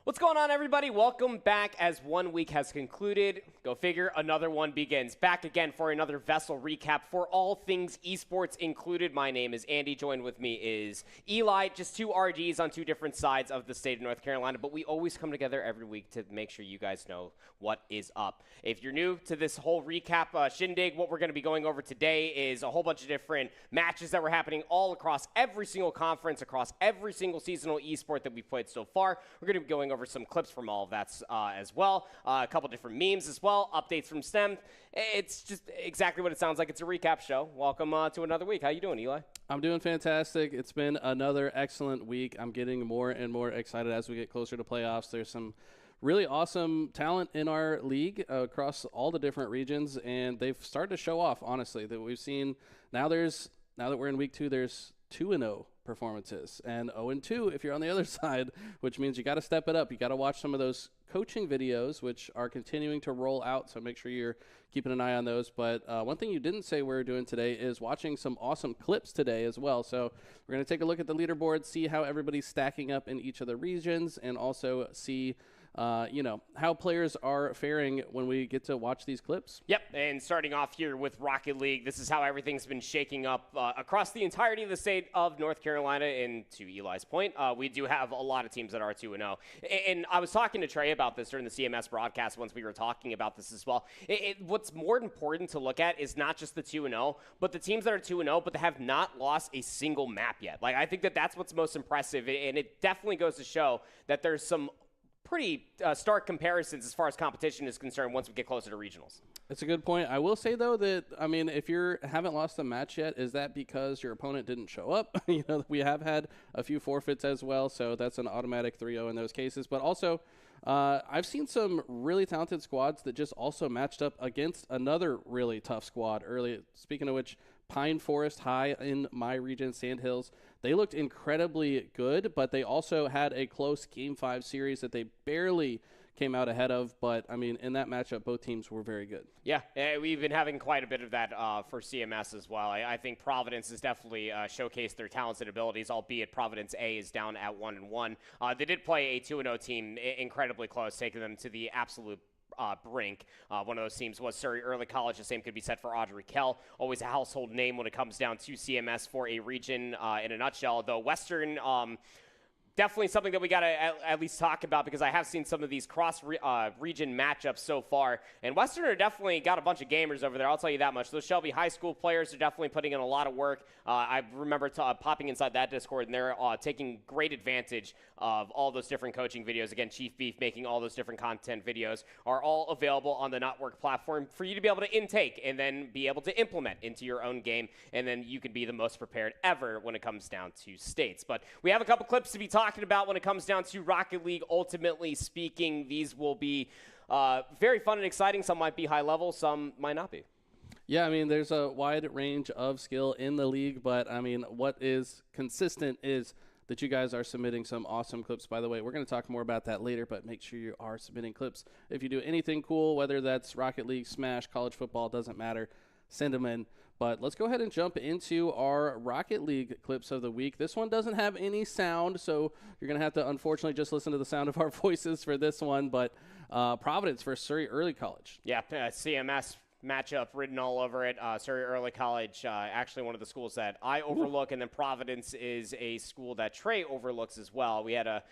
What's going on, everybody? Welcome back as 1 week has concluded. Go figure, another one begins. Back again for another VESL recap for all things esports included. My name is Andy. Joined with me is Eli. Just two RGs on two different sides of the state of North Carolina, but we always come together every week to make sure you guys know what is up. If you're new to this whole recap shindig, what we're going to be going over today is a whole bunch of different matches that were happening all across every single conference, across every single seasonal esport that we've played so far. We're going to be going over some clips from all of that as well, a couple different memes as well, updates from STEM. It's just exactly what it sounds like. It's a recap show. Welcome to another week. How you doing, Eli? I'm doing fantastic. It's been another excellent week. I'm getting more and more excited as we get closer to playoffs. There's some really awesome talent in our league across all the different regions, and they've started to show off, honestly, that we've seen. Now that we're in week 2, there's 2-0 performances and 0-2 if you're on the other side, which means you got to step it up. You got to watch some of those coaching videos, which are continuing to roll out, so make sure you're keeping an eye on those. But one thing you didn't say we're doing today is watching some awesome clips today as well. So we're going to take a look at the leaderboard, see how everybody's stacking up in each of the regions, and also see how players are faring when we get to watch these clips. Yep, and starting off here with Rocket League, this is how everything's been shaking up across the entirety of the state of North Carolina. And to Eli's point, we do have a lot of teams that are 2-0. And I was talking to Trey about this during the CMS broadcast once we were talking about this as well. What's more important to look at is not just the 2-0, but the teams that are 2-0, but they have not lost a single map yet. Like, I think that's what's most impressive, and it definitely goes to show that there's some pretty stark comparisons as far as competition is concerned once we get closer to regionals. It's a good point. I will say, though, that, if you haven't lost a match yet, is that because your opponent didn't show up? We have had a few forfeits as well, so that's an automatic 3-0 in those cases. But also, I've seen some really talented squads that just also matched up against another really tough squad early. Speaking of which, Pine Forest High in my region, Sandhills, they looked incredibly good, but they also had a close Game 5 series that they barely came out ahead of. But, in that matchup, both teams were very good. Yeah, we've been having quite a bit of that for CMS as well. I think Providence has definitely showcased their talents and abilities, albeit Providence A is down at 1-1. They did play a 2-0 team incredibly close, taking them to the absolute brink. One of those teams was Surrey Early College. The same could be said for Audrey Kell. Always a household name when it comes down to CMS for a region in a nutshell. Though Western, definitely something that we got to at least talk about, because I have seen some of these cross-region matchups so far. And Western are definitely got a bunch of gamers over there, I'll tell you that much. Those Shelby High School players are definitely putting in a lot of work. I remember popping inside that Discord, and they're taking great advantage of all those different coaching videos. Again, Chief Beef making all those different content videos are all available on the Notwork platform for you to be able to intake and then be able to implement into your own game. And then you can be the most prepared ever when it comes down to states. But we have a couple clips to be talking about when it comes down to Rocket League. Ultimately speaking, these will be very fun and exciting. Some might be high level, some might not be. Yeah, there's a wide range of skill in the league, but what is consistent is that you guys are submitting some awesome clips. By the way, we're going to talk more about that later, but make sure you are submitting clips. If you do anything cool, whether that's Rocket League, Smash, college football, doesn't matter, send them in. But let's go ahead and jump into our Rocket League clips of the week. This one doesn't have any sound, so you're going to have to, unfortunately, just listen to the sound of our voices for this one. But Providence versus Surrey Early College. Yeah, CMS matchup written all over it. Surrey Early College, actually one of the schools that I overlook, and then Providence is a school that Trey overlooks as well. We had a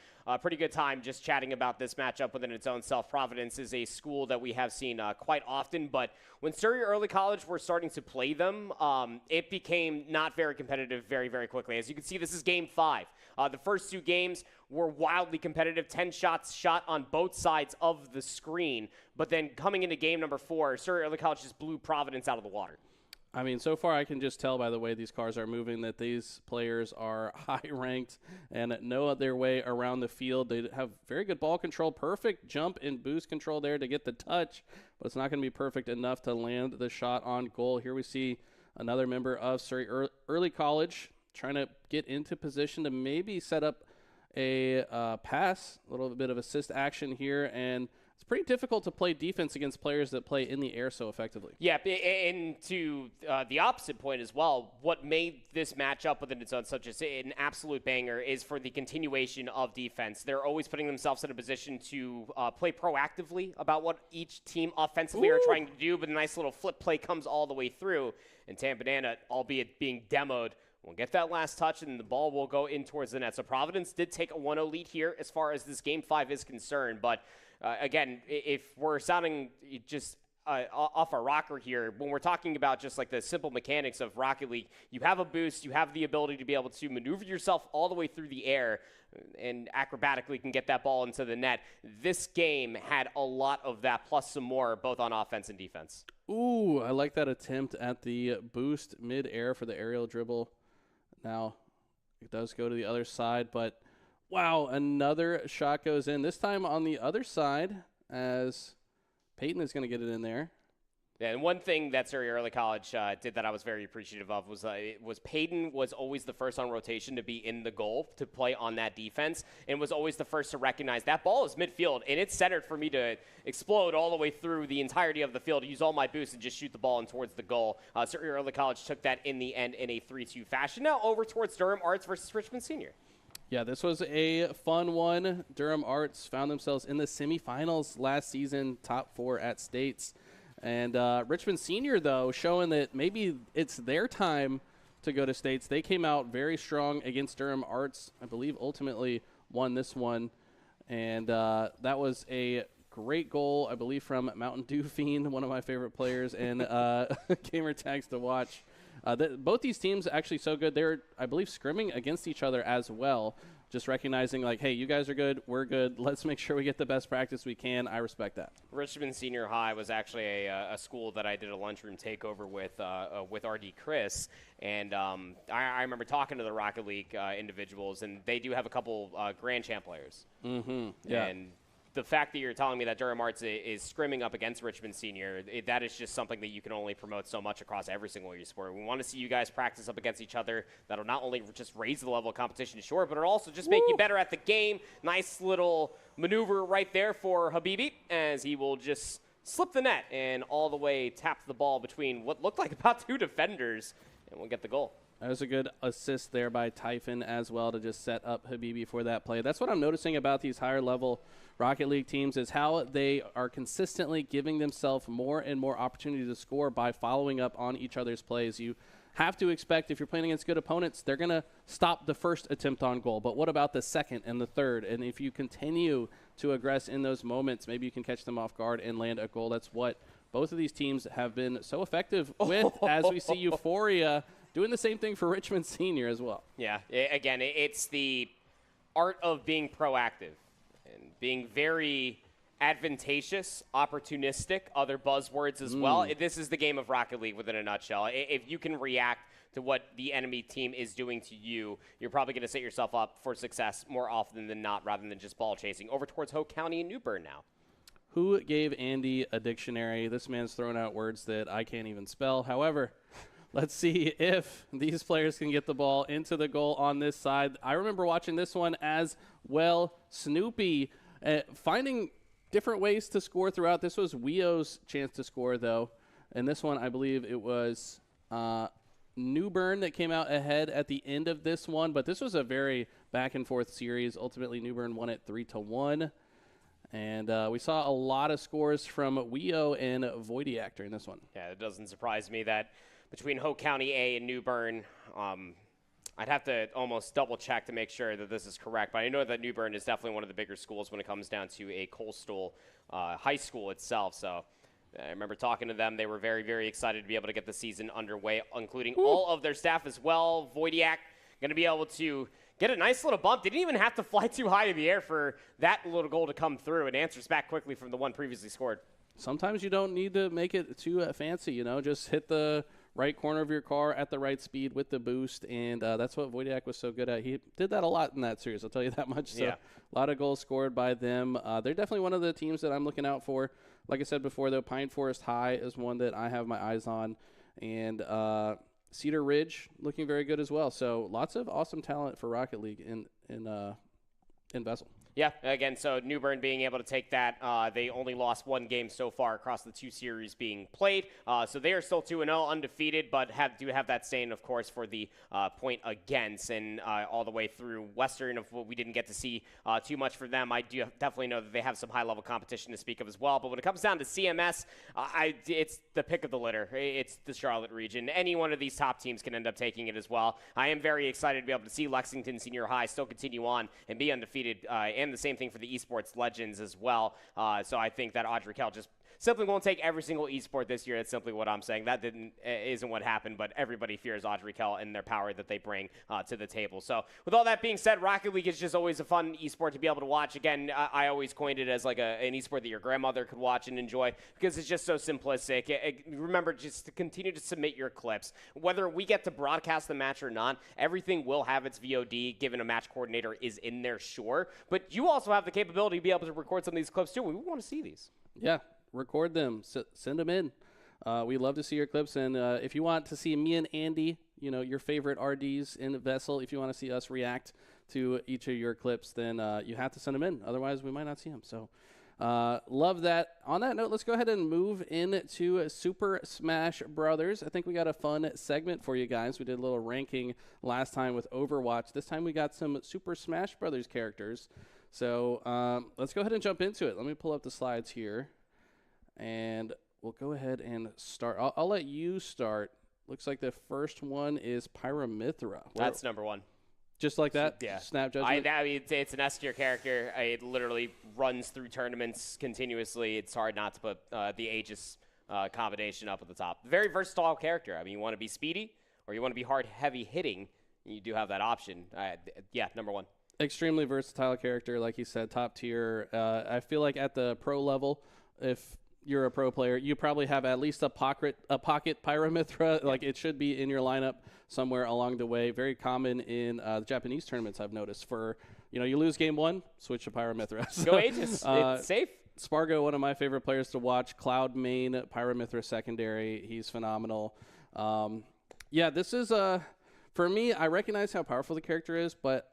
pretty good time just chatting about this matchup within its own self. Providence is a school that we have seen quite often, but when Surrey Early College were starting to play them, it became not very competitive very, very quickly. As you can see, this is Game 5. The first two games were wildly competitive, 10 shots shot on both sides of the screen. But then coming into game number 4, Surrey Early College just blew Providence out of the water. So far I can just tell by the way these cars are moving that these players are high-ranked and know their way around the field. They have very good ball control, perfect jump and boost control there to get the touch, but it's not going to be perfect enough to land the shot on goal. Here we see another member of Surrey Early College trying to get into position to maybe set up a pass, a little bit of assist action here, and it's pretty difficult to play defense against players that play in the air so effectively. Yeah, and to the opposite point as well, what made this matchup within its own such an absolute banger is for the continuation of defense. They're always putting themselves in a position to play proactively about what each team offensively are trying to do, but a nice little flip play comes all the way through. And Tampa Banana, albeit being demoed, will get that last touch, and the ball will go in towards the net. So Providence did take a 1-0 lead here as far as this Game 5 is concerned. But, again, if we're sounding just off our rocker here, when we're talking about just like the simple mechanics of Rocket League, you have a boost, you have the ability to be able to maneuver yourself all the way through the air and acrobatically can get that ball into the net. This game had a lot of that, plus some more, both on offense and defense. Ooh, I like that attempt at the boost mid-air for the aerial dribble. Now, it does go to the other side, but wow, another shot goes in. This time on the other side as Peyton is going to get it in there. Yeah, and one thing that Surrey Early College did that I was very appreciative of was Peyton was always the first on rotation to be in the goal to play on that defense, and was always the first to recognize that ball is midfield, and it's centered for me to explode all the way through the entirety of the field, use all my boosts, and just shoot the ball in towards the goal. Surrey Early College took that in the end in a 3-2 fashion. Now over towards Durham Arts versus Richmond Senior. Yeah, this was a fun one. Durham Arts found themselves in the semifinals last season, top 4 at States. And Richmond Senior, though, showing that maybe it's their time to go to States. They came out very strong against Durham Arts. I believe ultimately won this one. And that was a great goal, I believe, from Mountain Dew Fiend, one of my favorite players, and gamer tags to watch. Both these teams actually so good. They're, I believe, scrimming against each other as well, just recognizing like, hey, you guys are good, we're good. Let's make sure we get the best practice we can. I respect that. Richmond Senior High was actually a school that I did a lunchroom takeover with RD Chris, and I remember talking to the Rocket League individuals, and they do have a couple Grand Champ players. Mm-hmm. Yeah. And the fact that you're telling me that Durham Arts is scrimming up against Richmond Senior, that is just something that you can only promote so much across every single e-sport. We want to see you guys practice up against each other. That'll not only just raise the level of competition, sure, but it'll also just make you better at the game. Nice little maneuver right there for Habibi, as he will just slip the net and all the way tap the ball between what looked like about 2 defenders, and we'll get the goal. That was a good assist there by Typhon as well to just set up Habibi for that play. That's what I'm noticing about these higher level Rocket League teams is how they are consistently giving themselves more and more opportunity to score by following up on each other's plays. You have to expect if you're playing against good opponents, they're going to stop the first attempt on goal. But what about the second and the third? And if you continue to aggress in those moments, maybe you can catch them off guard and land a goal. That's what both of these teams have been so effective with as we see Euphoria doing the same thing for Richmond Senior as well. Yeah, again, it's the art of being proactive and being very advantageous, opportunistic, other buzzwords as well. This is the game of Rocket League within a nutshell. If you can react to what the enemy team is doing to you, you're probably going to set yourself up for success more often than not rather than just ball chasing. Over towards Hope County and New Bern now. Who gave Andy a dictionary? This man's throwing out words that I can't even spell. However, let's see if these players can get the ball into the goal on this side. I remember watching this one as well. Snoopy finding different ways to score throughout. This was Wio's chance to score, though. And this one, I believe it was New Bern that came out ahead at the end of this one. But this was a very back-and-forth series. Ultimately, New Bern won it 3-1. And we saw a lot of scores from Wio and Voidiak during this one. Yeah, it doesn't surprise me that between Hope County A and New Bern, I'd have to almost double check to make sure that this is correct, but I know that New Bern is definitely one of the bigger schools when it comes down to a coastal high school itself. So I remember talking to them. They were very, very excited to be able to get the season underway, including all of their staff as well. Voidiak going to be able to get a nice little bump. Didn't even have to fly too high in the air for that little goal to come through, and answers back quickly from the one previously scored. Sometimes you don't need to make it too fancy, you know, just hit the right corner of your car at the right speed with the boost, and that's what Voidiak was so good at. He did that a lot in that series, I'll tell you that much. So yeah. A lot of goals scored by them. They're definitely one of the teams that I'm looking out for. Like I said before, though, Pine Forest High is one that I have my eyes on, and Cedar Ridge looking very good as well. So lots of awesome talent for Rocket League in VESL. Yeah, again, so New Bern being able to take that, they only lost one game so far across the 2 series being played. So they are still 2-0, undefeated, but do have that stain, of course, for the point against. And all the way through Western, of what we didn't get to see too much for them, I do definitely know that they have some high-level competition to speak of as well. But when it comes down to CMS, it's the pick of the litter. It's the Charlotte region. Any one of these top teams can end up taking it as well. I am very excited to be able to see Lexington Senior High still continue on and be undefeated, and the same thing for the esports legends as well. So I think that Audrey Kell just simply won't take every single esport this year. That's simply what I'm saying. That isn't what happened, but everybody fears Audrey Kell and their power that they bring to the table. So with all that being said, Rocket League is just always a fun esport to be able to watch. Again, I always coined it as like an esport that your grandmother could watch and enjoy because it's just so simplistic. Remember, just to continue to submit your clips. Whether we get to broadcast the match or not, everything will have its VOD given a match coordinator is in there, sure. But you also have the capability to be able to record some of these clips too. We want to see these. Yeah. Record them, send them in. We love to see your clips. And if you want to see me and Andy, your favorite RDs in VESL, if you want to see us react to each of your clips, then you have to send them in. Otherwise, we might not see them. So love that. On that note, let's go ahead and move into Super Smash Brothers. I think we got a fun segment for you guys. We did a little ranking last time with Overwatch. This time we got some Super Smash Brothers characters. So let's go ahead and jump into it. Let me pull up the slides here. And we'll go ahead and start. I'll let you start. Looks like the first one is Pyramithra. That's number 1. Just like that? Yeah. Snap judgment? I mean, it's an S tier character. It literally runs through tournaments continuously. It's hard not to put the Aegis combination up at the top. Very versatile character. I mean, you want to be speedy or you want to be hard, heavy hitting, you do have that option. Yeah, number 1. Extremely versatile character, like you said, top tier. I feel like at the pro level, if you're a pro player, you probably have at least a pocket Pyramithra. Like it should be in your lineup somewhere along the way. Very common in the Japanese tournaments, I've noticed. For you lose game 1, switch to Pyramithra. So, go Aegis. It's safe. Spargo, one of my favorite players to watch. Cloud main, Pyramithra secondary. He's phenomenal. Yeah, this is for me. I recognize how powerful the character is, but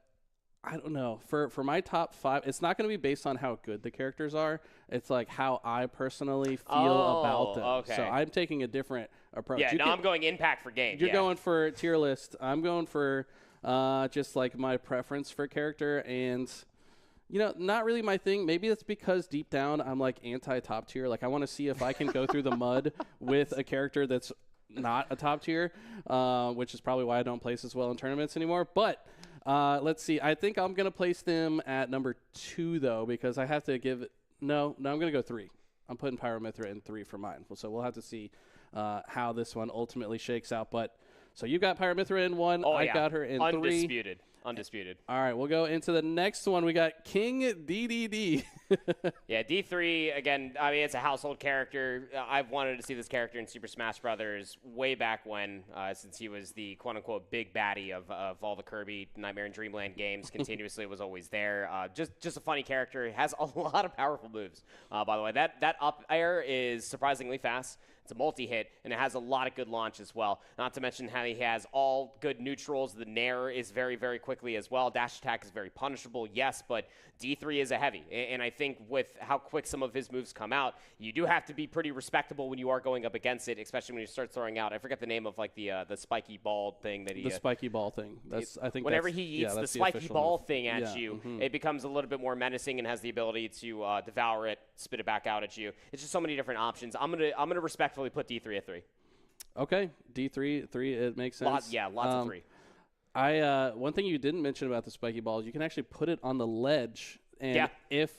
I don't know. For my top 5, it's not going to be based on how good the characters are. It's like how I personally feel about them. Okay. So I'm taking a different approach. Yeah, I'm going impact for game. You're going for tier list. I'm going for just like my preference for character, and not really my thing. Maybe it's because deep down I'm like anti-top tier. Like I want to see if I can go through the mud with a character that's not a top tier, which is probably why I don't place as well in tournaments anymore. But let's see. I think I'm going to place them at number 2, though, because I have to give it. No, I'm going to go 3. I'm putting Pyramithra in 3 for mine. So we'll have to see how this one ultimately shakes out. But so you got Pyramithra in 1. I got her in 3. Undisputed. All right, we'll go into the next one. We got King DDD. Yeah, D3, again, I mean, it's a household character. I've wanted to see this character in Super Smash Brothers way back when, since he was the quote-unquote big baddie of all the Kirby Nightmare and Dreamland games. Continuously was always there. Just a funny character. He has a lot of powerful moves, by the way. That up air is surprisingly fast. It's a multi-hit, and it has a lot of good launch as well. Not to mention how he has all good neutrals. The Nair is very, very quickly as well. Dash attack is very punishable, yes, but D3 is a heavy. And I think with how quick some of his moves come out, you do have to be pretty respectable when you are going up against it, especially when you start throwing out. I forget the name of like the spiky ball thing that he. The spiky ball thing. I think whenever he eats the spiky ball thing at you, it becomes a little bit more menacing and has the ability to devour it, spit it back out at you. It's just so many different options. I'm gonna respectfully put D3 at 3. Okay, D3 3. It makes sense. Lots of 3. One thing you didn't mention about the spiky balls, you can actually put it on the ledge, and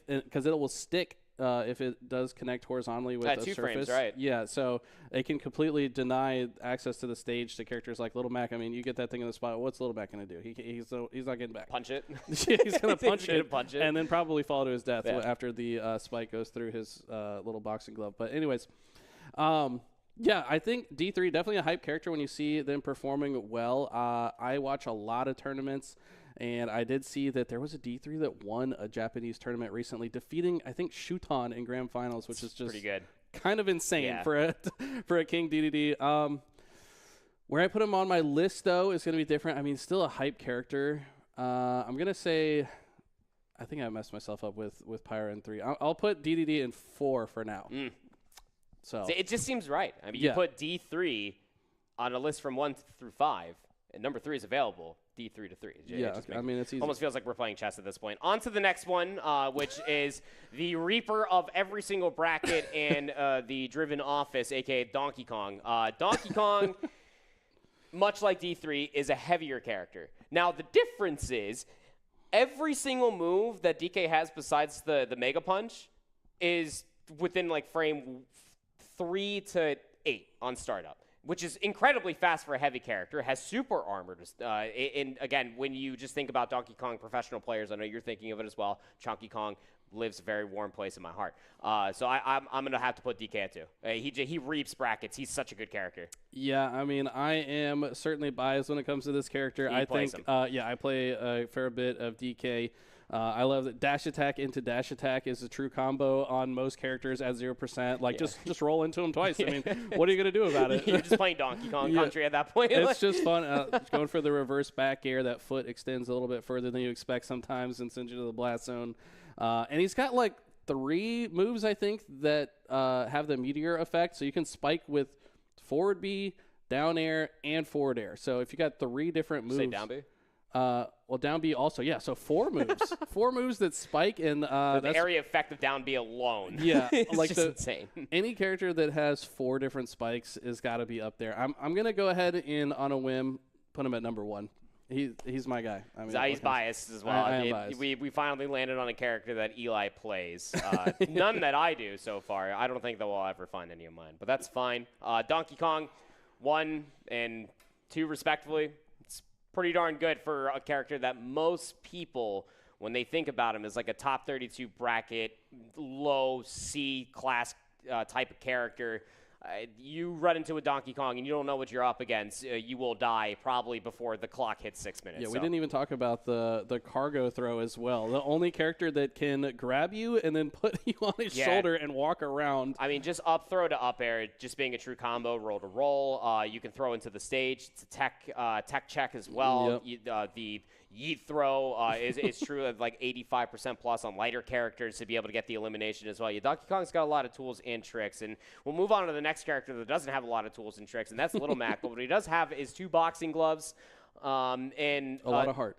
because it will stick if it does connect horizontally with a 2 surface. frames, right? Yeah, so it can completely deny access to the stage to characters like Little Mac. I mean, you get that thing in the spot. What's Little Mac going to do? He's not getting back. Punch it. He's going to punch it, and then probably fall to his death after the spike goes through his little boxing glove. But anyways, yeah, I think D3 definitely a hype character when you see them performing well. I watch a lot of tournaments, and I did see that there was a D3 that won a Japanese tournament recently, defeating, I think, Shuton in grand finals, which is just pretty good. Kind of insane for a King DDD. Where I put him on my list, though, is going to be different. I mean, still a hype character. I'm going to say I think I messed myself up with Pyra in 3. I'll put DDD in 4 for now. So it just seems right. I mean, you put D3 on a list from 1 through 5, and number 3 is available. D3 to 3. I mean, it's easy. Almost feels like we're playing chess at this point. On to the next one, which is the reaper of every single bracket and the driven office, a.k.a. Donkey Kong. Donkey Kong, much like D3, is a heavier character. Now, the difference is every single move that DK has besides the Mega Punch is within, like, frame 3 to 8 on startup, which is incredibly fast for a heavy character. It has super armor. And again, when you just think about Donkey Kong professional players, I know you're thinking of it as well. Donkey Kong lives a very warm place in my heart. So I'm going to have to put DK at 2. He reaps brackets. He's such a good character. Yeah, I mean, I am certainly biased when it comes to this character. I think, I play a fair bit of DK. I love that dash attack into dash attack is a true combo on most characters at 0%. Like, just roll into them twice. I mean, what are you going to do about it? You're just playing Donkey Kong Country at that point. It's just fun. Going for the reverse back air. That foot extends a little bit further than you expect sometimes and sends you to the blast zone. And he's got, like, 3 moves, I think, that have the meteor effect. So you can spike with forward B, down air, and forward air. So if you got 3 different moves. Say down B? Well, down B also, yeah. So 4 moves, 4 moves that spike, and the area effect of down B alone. Yeah, it's like just insane. Any character that has 4 different spikes is got to be up there. I'm gonna go ahead and on a whim put him at number 1. He's my guy. I mean, he's biased as well. I am biased. We finally landed on a character that Eli plays. None that I do so far. I don't think that we'll ever find any of mine, but that's fine. Donkey Kong, 1 and 2 respectively. Pretty darn good for a character that most people, when they think about him, is like a top 32 bracket, low C class type of character. You run into a Donkey Kong and you don't know what you're up against, you will die probably before the clock hits 6 minutes. Yeah, we didn't even talk about the cargo throw as well. The only character that can grab you and then put you on his shoulder and walk around. I mean, just up throw to up air, just being a true combo, roll to roll. You can throw into the stage. It's a tech check as well. Yep. The yeet throw is true of like 85% plus on lighter characters to be able to get the elimination as well. Donkey Kong's got a lot of tools and tricks, and we'll move on to the next character that doesn't have a lot of tools and tricks, and that's Little Mac. But what he does have is 2 boxing gloves and a lot of heart.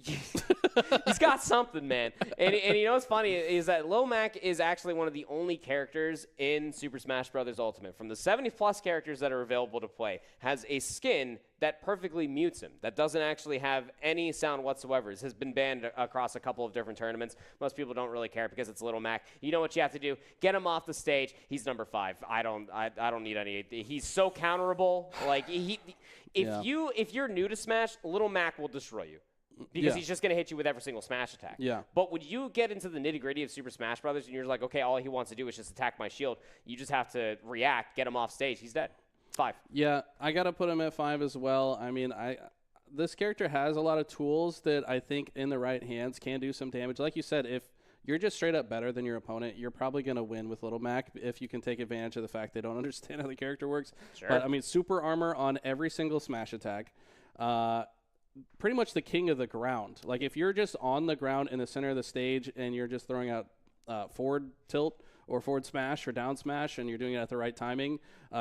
He's got something, man. And you know what's funny is that Lil Mac is actually one of the only characters in Super Smash Bros. Ultimate, from the 70-plus characters that are available to play, has a skin that perfectly mutes him, that doesn't actually have any sound whatsoever. It has been banned across a couple of different tournaments. Most people don't really care because it's Little Mac. You know what you have to do? Get him off the stage. He's number 5. I don't need any. He's so counterable. Like if you're new to Smash, Little Mac will destroy you. Because he's just going to hit you with every single smash attack. Yeah. But when you get into the nitty-gritty of Super Smash Brothers and you're like, okay, all he wants to do is just attack my shield, you just have to react, get him off stage. He's dead. 5. Yeah, I got to put him at 5 as well. I mean, this character has a lot of tools that I think in the right hands can do some damage. Like you said, if you're just straight up better than your opponent, you're probably going to win with Little Mac if you can take advantage of the fact they don't understand how the character works. Sure. But, I mean, super armor on every single smash attack. Pretty much the king of the ground. Like, if you're just on the ground in the center of the stage and you're just throwing out forward tilt or forward smash or down smash and you're doing it at the right timing,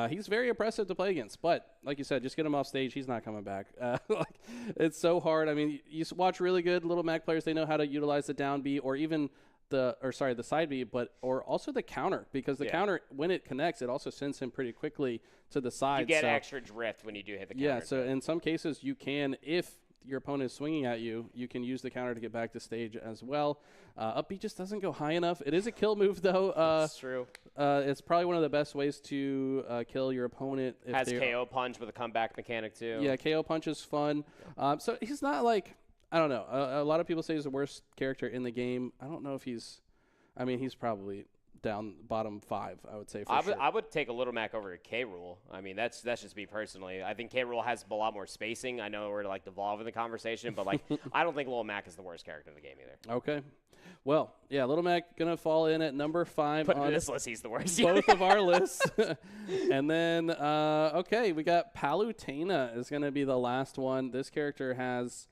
he's very impressive to play against. But, like you said, just get him off stage. He's not coming back. It's so hard. I mean, you watch really good Little Mac players. They know how to utilize the down B or even the side B, or also the counter, because the counter, when it connects, it also sends him pretty quickly to the side. You get extra drift when you do hit the counter. Yeah, so in some cases you can, if your opponent is swinging at you, you can use the counter to get back to stage as well. Up B just doesn't go high enough. It is a kill move, though. That's true. It's probably one of the best ways to kill your opponent. Has KO punch with a comeback mechanic, too. Yeah, KO punch is fun. So he's not like, I don't know. A lot of people say he's the worst character in the game. I don't know if he's probably down bottom 5, I would say. I would take a Little Mac over K. Rool. I mean, that's just me personally. I think K. Rool has a lot more spacing. I know we're like devolving the conversation, but like I don't think Little Mac is the worst character in the game either. Okay. Well, yeah, Little Mac gonna fall in at number 5 but on this list. He's the worst. Both of our lists. And then okay, we got Palutena is gonna be the last one. This character has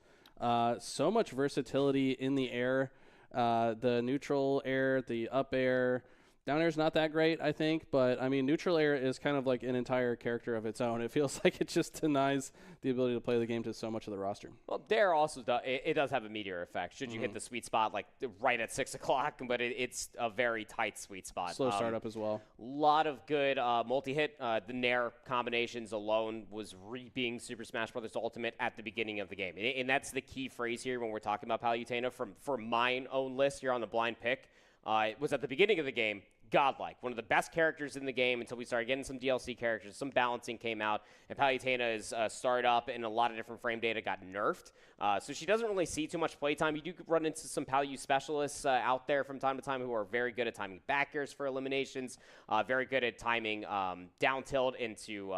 so much versatility in the air. The neutral air, the up air. Down air is not that great, I think, but I mean, neutral air is kind of like an entire character of its own. It feels like it just denies the ability to play the game to so much of the roster. Well, there also it does have a meteor effect. Should you hit the sweet spot like right at 6 o'clock, but it's a very tight sweet spot. Slow startup as well. A lot of good multi-hit. The Nair combinations alone was reaping Super Smash Bros. Ultimate at the beginning of the game, and that's the key phrase here when we're talking about Palutena. For my own list here on the blind pick. It was at the beginning of the game, godlike. One of the best characters in the game until we started getting some DLC characters. Some balancing came out, and Palutena is started up, and a lot of different frame data got nerfed. So she doesn't really see too much playtime. You do run into some Palu specialists out there from time to time who are very good at timing back airs for eliminations, very good at timing down tilt into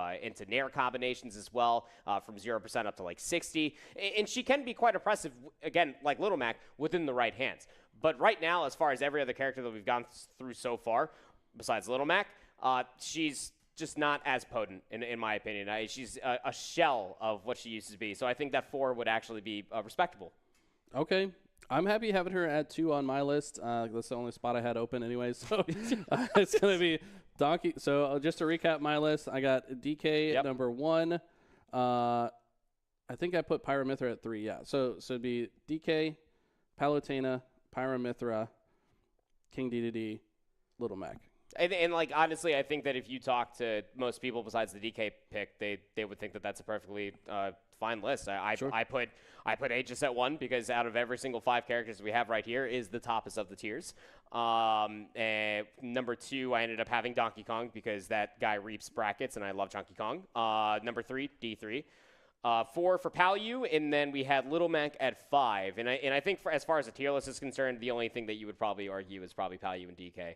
Nair combinations as well, from 0% up to like 60. And she can be quite impressive, again, like Little Mac, within the right hands. But right now, as far as every other character that we've gone through so far, besides Little Mac, she's just not as potent, in my opinion. She's a shell of what she used to be. So I think that 4 would actually be respectable. Okay. I'm happy having her at 2 on my list. That's the only spot I had open anyway. So it's going to be Donkey. So just to recap my list, I got DK at number 1. I think I put Pyramithra at 3. Yeah. So it'd be DK, Palutena, Pyramithra, King DDD, Little Mac. And like, honestly, I think that if you talk to most people besides the DK pick, they would think that that's a perfectly fine list. Sure. I put Aegis at 1 because out of every single 5 characters we have right here is the toppest of the tiers. And number 2, I ended up having Donkey Kong because that guy reaps brackets, and I love Donkey Kong. Number 3, D3. 4 for Palu, and then we had Little Mac at 5. And I think as far as the tier list is concerned, the only thing that you would probably argue is probably Palu and DK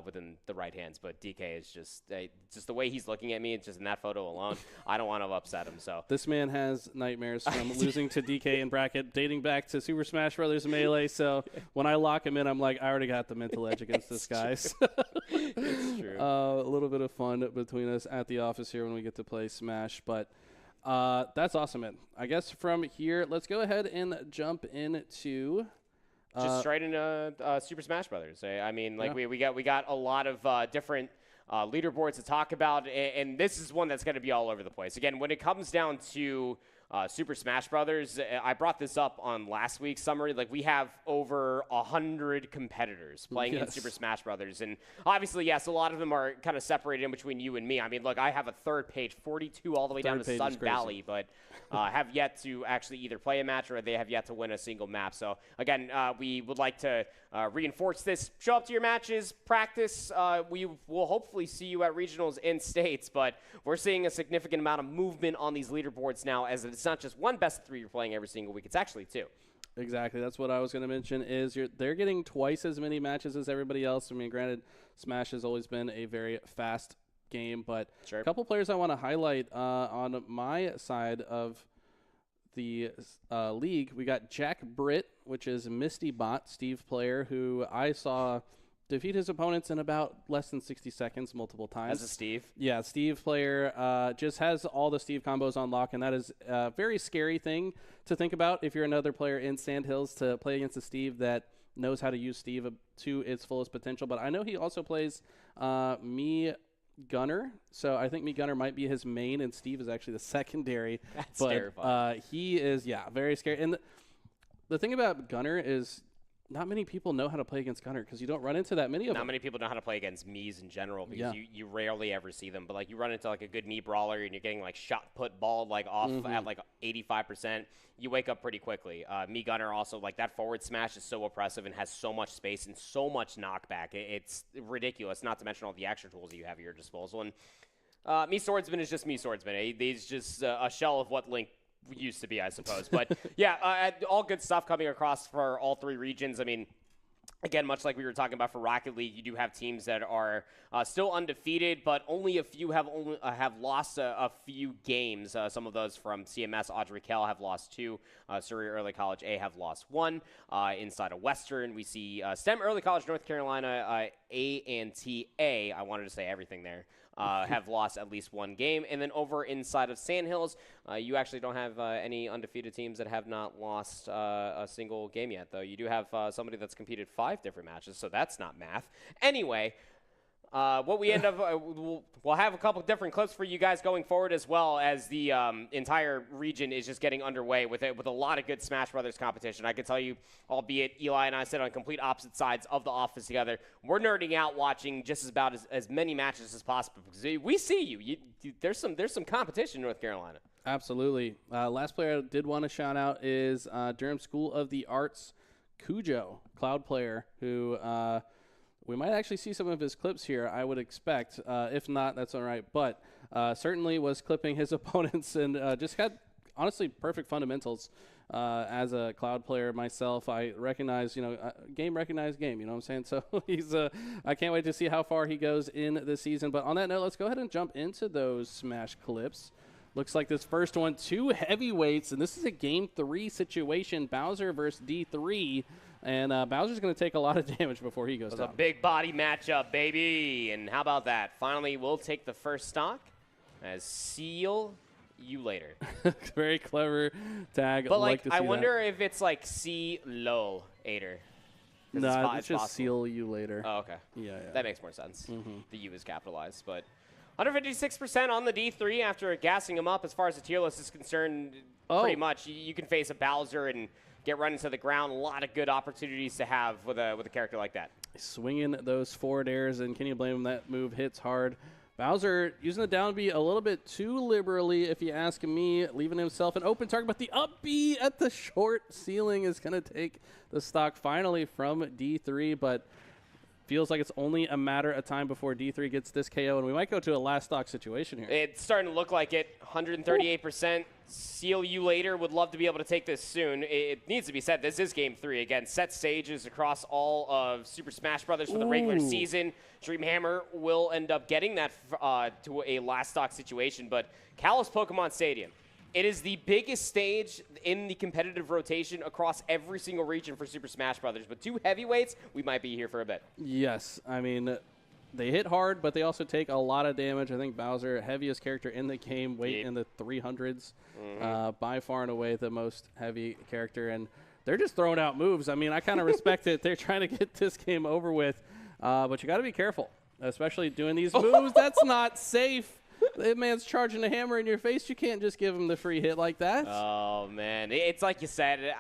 within the right hands. But DK is just the way he's looking at me. It's just in that photo alone. I don't want to upset him. So this man has nightmares from losing to DK in bracket, dating back to Super Smash Bros. Melee. So when I lock him in, I'm like, I already got the mental edge against this guy. It's true. A little bit of fun between us at the office here when we get to play Smash, but. That's awesome, man. I guess from here, let's go ahead and jump into just straight into Super Smash Brothers. I mean, like we got a lot of different leaderboards to talk about, and this is one that's going to be all over the place. Again, when it comes down to Super Smash Brothers, I brought this up on last week's summary. Like, we have over 100 competitors playing in Super Smash Brothers, and obviously, yes, a lot of them are kind of separated in between you and me. I mean, look, I have a third page, 42 all the way down to Sun Valley, but have yet to actually either play a match or they have yet to win a single map. So again, we would like to reinforce this. Show up to your matches, practice. We will hopefully see you at regionals in states, but we're seeing a significant amount of movement on these leaderboards now, as it's not just one best of 3 you're playing every single week. It's actually 2. Exactly. That's what I was going to mention is they're getting twice as many matches as everybody else. I mean, granted, Smash has always been a very fast game, but a couple players I want to highlight on my side of the league. We got Jack Britt, which is Misty Bot, Steve player, who I saw defeat his opponents in about less than 60 seconds multiple times. As a Steve? Yeah, Steve player just has all the Steve combos on lock, and that is a very scary thing to think about if you're another player in Sandhills to play against a Steve that knows how to use Steve to its fullest potential. But I know he also plays Me Gunner, so I think Me Gunner might be his main, and Steve is actually the secondary. That's but, terrifying. He is, very scary. And the thing about Gunner is not many people know how to play against Gunner because you don't run into that many of them. Not many people know how to play against Miis in general because you rarely ever see them. But like, you run into like a good Mii brawler and you're getting like shot put balled like off at like 85%. You wake up pretty quickly. Mii Gunner also, like, that forward smash is so oppressive and has so much space and so much knockback. It's ridiculous. Not to mention all the extra tools that you have at your disposal. And Mii Swordsman is just Mii Swordsman. He's just a shell of what Link used to be, I suppose. But yeah, all good stuff coming across for all 3 regions. I mean, again, much like we were talking about for Rocket League, you do have teams that are still undefeated, but only a few have lost a few games. Some of those from CMS, Audrey Kell have lost 2. Surrey Early College A have lost 1. Inside of Western, we see STEM Early College North Carolina A and T A. I wanted to say everything there. have lost at least one game. And then over inside of Sandhills, you actually don't have any undefeated teams that have not lost a single game yet, though. You do have somebody that's competed 5 different matches, so that's not math. Anyway, what we end up, we'll have a couple different clips for you guys going forward, as well as the entire region is just getting underway with a lot of good Smash Brothers competition. I can tell you, albeit Eli and I sit on complete opposite sides of the office together, we're nerding out watching just about as many matches as possible, because we see you. There's some competition in North Carolina. Absolutely. Last player I did want to shout out is Durham School of the Arts, Cujo, Cloud player, who we might actually see some of his clips here, I would expect. If not, that's all right. But certainly was clipping his opponents and just had, honestly, perfect fundamentals. As a Cloud player myself, I recognize, game recognized game, you know what I'm saying? So I can't wait to see how far he goes in the season. But on that note, let's go ahead and jump into those Smash clips. Looks like this first one, 2 heavyweights, and this is a Game 3 situation, Bowser versus D3. And Bowser's going to take a lot of damage before he goes down. It was a big body matchup, baby. And how about that? Finally, we'll take the first stock as seal you later. Very clever tag. But, I wonder if it's like see low ater. No, it's just seal you later. Oh, okay. Yeah. That makes more sense. The U is capitalized. But 156% on the D3 after gassing him up as far as the tier list is concerned. Pretty much. You can face a Bowser and get run into the ground. A lot of good opportunities to have with a character like that. Swinging those forward airs, and can you blame him? That move hits hard. Bowser using the down B a little bit too liberally, if you ask me, leaving himself an open target, but the up B at the short ceiling is going to take the stock finally from D3, but feels like it's only a matter of time before D3 gets this KO, and we might go to a last stock situation here. It's starting to look like it. 138%. Seal you later. Would love to be able to take this soon. It needs to be said, this is Game 3. Again, set stages across all of Super Smash Brothers for the regular season. Dreamhammer will end up getting that to a last stock situation, but Kalos Pokemon Stadium. It is the biggest stage in the competitive rotation across every single region for Super Smash Brothers. But 2 heavyweights, we might be here for a bit. Yes, I mean, they hit hard, but they also take a lot of damage. I think Bowser, heaviest character in the game, weight in the 300s, by far and away the most heavy character. And they're just throwing out moves. I mean, I kind of respect it. They're trying to get this game over with. But you got to be careful, especially doing these moves. That's not safe. That man's charging a hammer in your face. You can't just give him the free hit like that. Oh, man. It's like you said,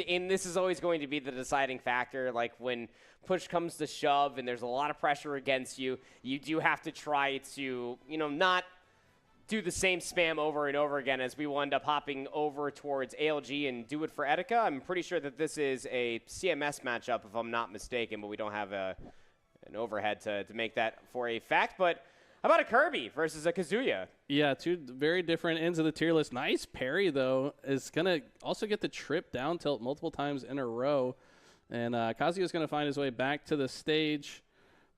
and this is always going to be the deciding factor. Like when push comes to shove and there's a lot of pressure against you, you do have to try to, not do the same spam over and over again, as we will end up hopping over towards ALG and do it for Etika. I'm pretty sure that this is a CMS matchup, if I'm not mistaken, but we don't have an overhead to make that for a fact. But how about a Kirby versus a Kazuya? Yeah, 2 very different ends of the tier list. Nice parry, though, is going to also get the trip down tilt multiple times in a row. And Kazuya's going to find his way back to the stage.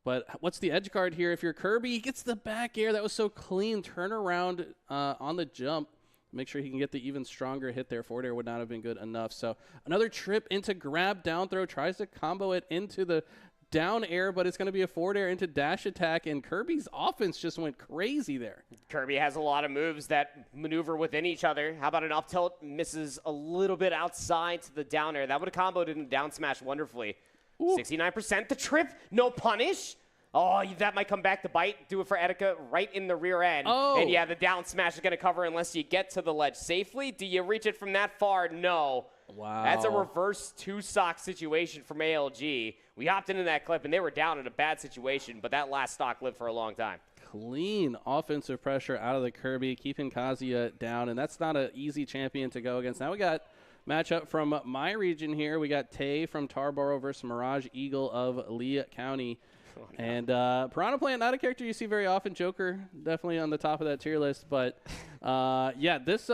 But what's the edge guard here? If you're Kirby, he gets the back air. That was so clean. Turn around on the jump. Make sure he can get the even stronger hit there. Forward air would not have been good enough. So another trip into grab, down throw. Tries to combo it into the down air, but it's going to be a forward air into dash attack, and Kirby's offense just went crazy there. Kirby has a lot of moves that maneuver within each other. How about an up tilt? Misses a little bit outside to the down air. That would have comboed in down smash wonderfully. 69%. The trip, no punish. Oh, that might come back to bite. Do it for Etika right in the rear end. Oh. And yeah, the down smash is going to cover unless you get to the ledge safely. Do you reach it from that far? No. Wow. That's a reverse 2-stock situation from ALG. We hopped into that clip, and they were down in a bad situation, but that last stock lived for a long time. Clean offensive pressure out of the Kirby, keeping Kazuya down, and that's not an easy champion to go against. Now we got matchup from my region here. We got Tay from Tarboro versus Mirage Eagle of Lee County. Oh, no. And Piranha Plant, not a character you see very often. Joker, definitely on the top of that tier list. But, yeah, this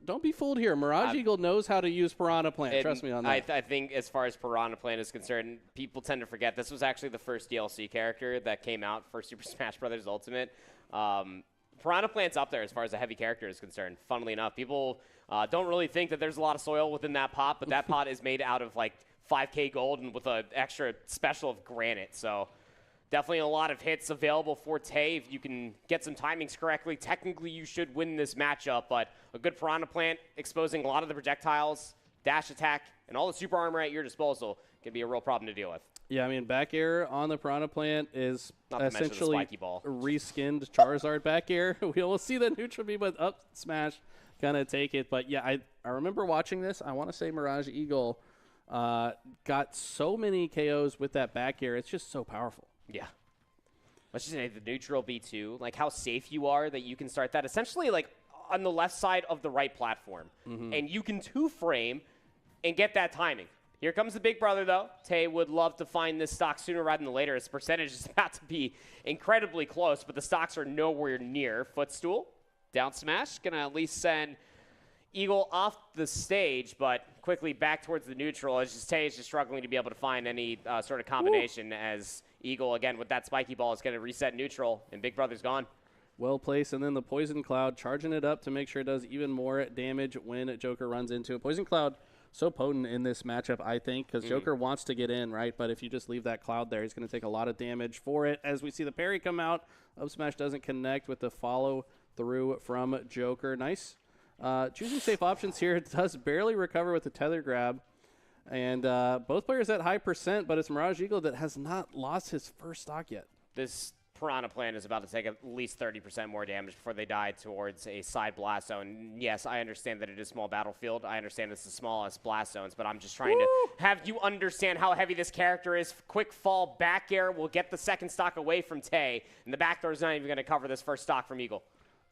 don't be fooled here. Mirage Eagle knows how to use Piranha Plant. Trust me on that. I think as far as Piranha Plant is concerned, people tend to forget this was actually the first DLC character that came out for Super Smash Bros. Ultimate. Piranha Plant's up there as far as a heavy character is concerned. Funnily enough, people don't really think that there's a lot of soil within that pot, but that pot is made out of like 5K gold and with an extra special of granite. So Definitely a lot of hits available for Tay. If you can get some timings correctly, technically you should win this matchup, but a good Piranha Plant exposing a lot of the projectiles, dash attack, and all the super armor at your disposal can be a real problem to deal with. Yeah, I mean, back air on the Piranha Plant is essentially ball. reskinned Charizard back air. We'll see the neutral B, but up smash, kind of take it. But yeah, I remember watching this. I want to say Mirage Eagle got so many KOs with that back air. It's just so powerful. Yeah. Let's just say the neutral B2, like how safe you are that you can start that essentially like on the left side of the right platform. And you can two-frame and get that timing. Here comes the big brother, though. Tay would love to find this stock sooner rather than later. His percentage is about to be incredibly close, but the stocks are nowhere near. Footstool, down smash, going to at least send Eagle off the stage, but quickly back towards the neutral as just Tay is just struggling to be able to find any sort of combination as Eagle, again, with that spiky ball, is going to reset neutral, and Big Brother's gone. Well placed, and then the Poison Cloud charging it up to make sure it does even more damage when Joker runs into it. Poison Cloud, so potent in this matchup, I think, because Joker wants to get in, right? But if you just leave that Cloud there, he's going to take a lot of damage for it. As we see the parry come out, up smash doesn't connect with the follow through from Joker. Nice. Choosing safe options here. It does barely recover with the tether grab. And both players at high percent, but it's Mirage Eagle that has not lost his first stock yet. This Piranha Plant is about to take at least 30% more damage before they die towards a side blast zone. Yes, I understand that it is small battlefield. I understand it's the smallest blast zones, but I'm just trying to have you understand how heavy this character is. Quick fall back air will get the second stock away from Tay, and the back door is not even going to cover this first stock from Eagle.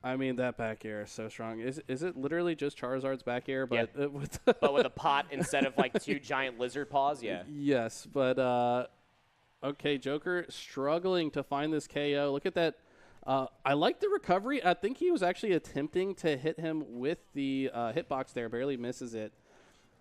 I mean, that back air is so strong. Is it literally just Charizard's back air, but with but with a pot instead of like two giant lizard paws? Yeah. Yes, but okay, Joker struggling to find this KO. Look at that. I like the recovery. I think he was actually attempting to hit him with the hitbox there, barely misses it.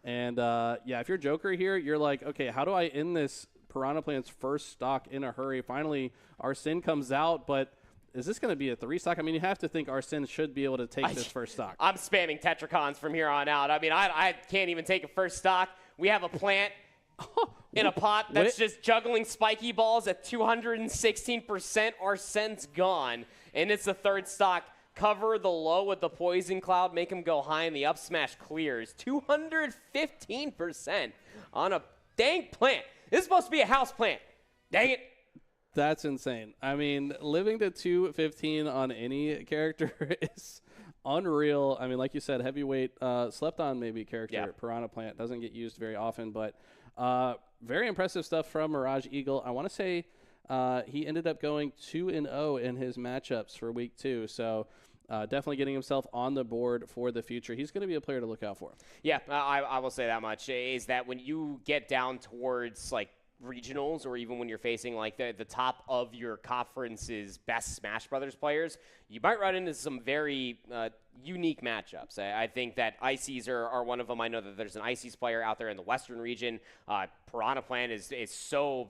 And yeah, if you're Joker here, you're like, okay, how do I end this Piranha Plant's first stock in a hurry? Finally, Arsene comes out, but is this going to be a 3 stock? I mean, you have to think Arsene should be able to take this first stock. I'm spamming Tetracons from here on out. I mean, I can't even take a first stock. We have a plant in a pot that's just juggling spiky balls at 216%. Arsene's gone, and it's the third stock. Cover the low with the Poison Cloud, make him go high, and the up smash clears. 215% on a dang plant. This is supposed to be a house plant. Dang it. That's insane. I mean, living to 215 on any character is unreal. I mean, like you said, heavyweight, slept on maybe character. Piranha Plant doesn't get used very often, but very impressive stuff from Mirage Eagle. I want to say he ended up going 2-0 in his matchups for week 2. So definitely getting himself on the board for the future. He's going to be a player to look out for. Yeah, I will say that much, is that when you get down towards like regionals, or even when you're facing like the top of your conference's best Smash Brothers players, you might run into some very unique matchups. I think that Ices are one of them. I know that there's an Ices player out there in the Western region. Piranha Plant is so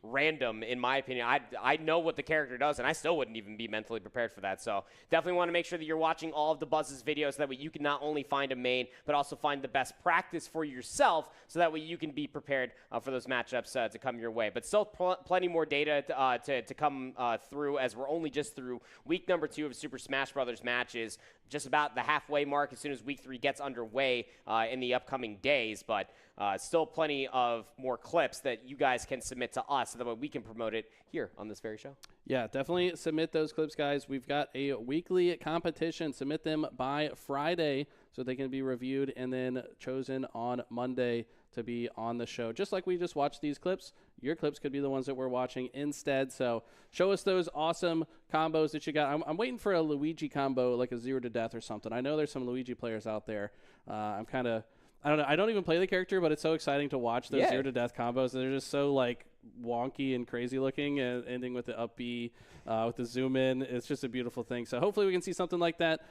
random, in my opinion. I know what the character does, and I still wouldn't even be mentally prepared for that. So definitely want to make sure that you're watching all of the Buzz's videos, so that way you can not only find a main, but also find the best practice for yourself, so that way you can be prepared for those matchups to come your way. But still plenty more data to come through, as we're only just through week number 2 of Super Smash Brothers matches, just about the halfway mark as soon as week 3 gets underway in the upcoming days. But still plenty of more clips that you guys can submit to us, so that way we can promote it here on this very show. Yeah, definitely submit those clips, guys. We've got a weekly competition. Submit them by Friday so they can be reviewed and then chosen on Monday to be on the show. Just like we just watched these clips, your clips could be the ones that we're watching instead. So show us those awesome combos that you got. I'm waiting for a Luigi combo, like a 0 to death or something. I know there's some Luigi players out there. I don't know. I don't even play the character, but it's so exciting to watch those 0 to death combos. They're just so like wonky and crazy looking, and ending with the up B, with the zoom in. It's just a beautiful thing. So hopefully we can see something like that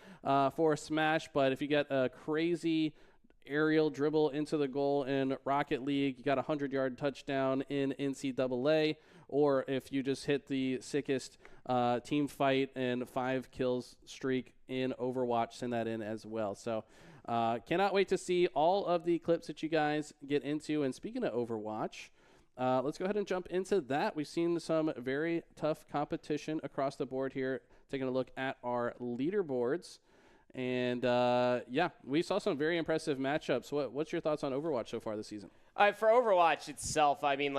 for Smash. But if you get a crazy aerial dribble into the goal in Rocket League, you got a 100-yard touchdown in NCAA, or if you just hit the sickest team fight and 5 kills streak in Overwatch, send that in as well. So cannot wait to see all of the clips that you guys get into. And speaking of Overwatch, Let's go ahead and jump into that. We've seen some very tough competition across the board here. Taking a look at our leaderboards. And, we saw some very impressive matchups. What's your thoughts on Overwatch so far this season? For Overwatch itself, I mean,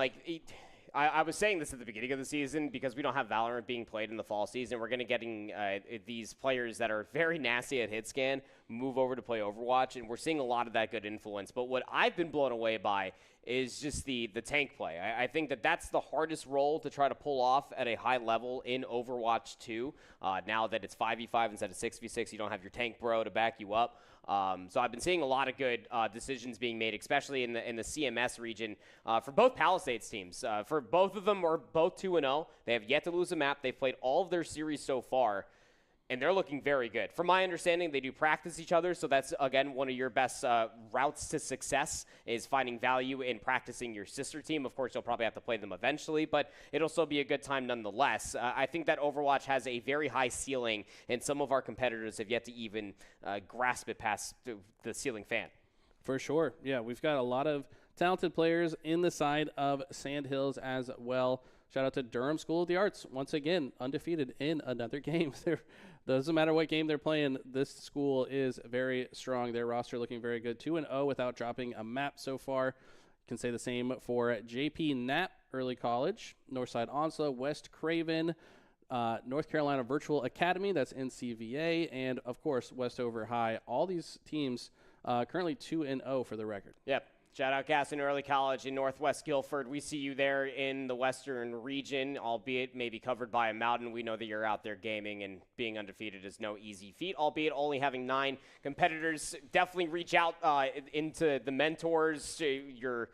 I was saying this at the beginning of the season because we don't have Valorant being played in the fall season. We're going to getting these players that are very nasty at hit scan move over to play Overwatch, and we're seeing a lot of that good influence. But what I've been blown away by is just the tank play. I think that's the hardest role to try to pull off at a high level in Overwatch 2. Now that it's 5v5 instead of 6v6, you don't have your tank bro to back you up. So I've been seeing a lot of good decisions being made, especially in the CMS region for both Palisades teams. For both of them are both 2-0. They have yet to lose a map. They've played all of their series so far, and they're looking very good. From my understanding, they do practice each other, so that's, again, one of your best routes to success is finding value in practicing your sister team. Of course, you'll probably have to play them eventually, but it'll still be a good time nonetheless. I think that Overwatch has a very high ceiling, and some of our competitors have yet to even grasp it past the ceiling fan. For sure. Yeah, we've got a lot of talented players in the side of Sandhills as well. Shout out to Durham School of the Arts, once again, undefeated in another game. Doesn't matter what game they're playing, this school is very strong. Their roster looking very good. 2-0 without dropping a map so far. Can say the same for JP Knapp Early College, Northside Onslow, West Craven, North Carolina Virtual Academy, that's NCVA, and, of course, Westover High. All these teams currently 2-0 for the record. Yep. Shout out Gaston Early College in Northwest Guilford. We see you there in the Western region, albeit maybe covered by a mountain. We know that you're out there gaming, and being undefeated is no easy feat, albeit only having 9 competitors. Definitely reach out into the mentors, your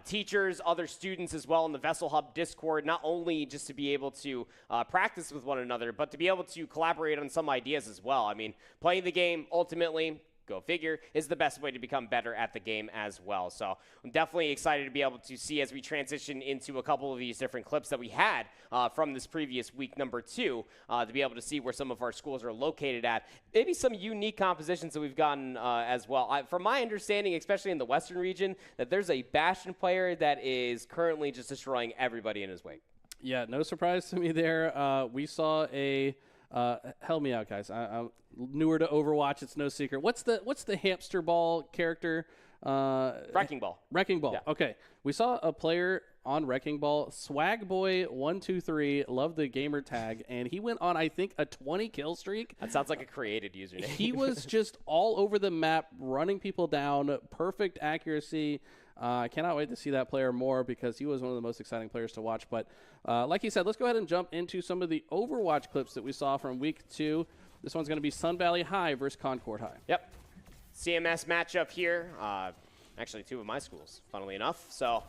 teachers, other students as well in the VESL Hub Discord, not only just to be able to practice with one another, but to be able to collaborate on some ideas as well. I mean, playing the game ultimately, go figure, is the best way to become better at the game as well. So I'm definitely excited to be able to see as we transition into a couple of these different clips that we had from this previous week number 2, to be able to see where some of our schools are located at. Maybe some unique compositions that we've gotten as well. From my understanding, especially in the Western region, that there's a Bastion player that is currently just destroying everybody in his wake. Yeah, no surprise to me there. We saw a help me out, guys. I'm newer to Overwatch. It's no secret. What's the hamster ball character? Wrecking Ball. Wrecking Ball. Yeah. Okay. We saw a player on Wrecking Ball, Swagboy123, love the gamer tag, and he went on, I think, a 20 kill streak. That sounds like a created username. He was just all over the map, running people down, perfect accuracy. I cannot wait to see that player more because he was one of the most exciting players to watch. But like he said, let's go ahead and jump into some of the Overwatch clips that we saw from week 2. This one's going to be Sun Valley High versus Concord High. Yep. CMS matchup here. Actually, 2 of my schools, funnily enough. So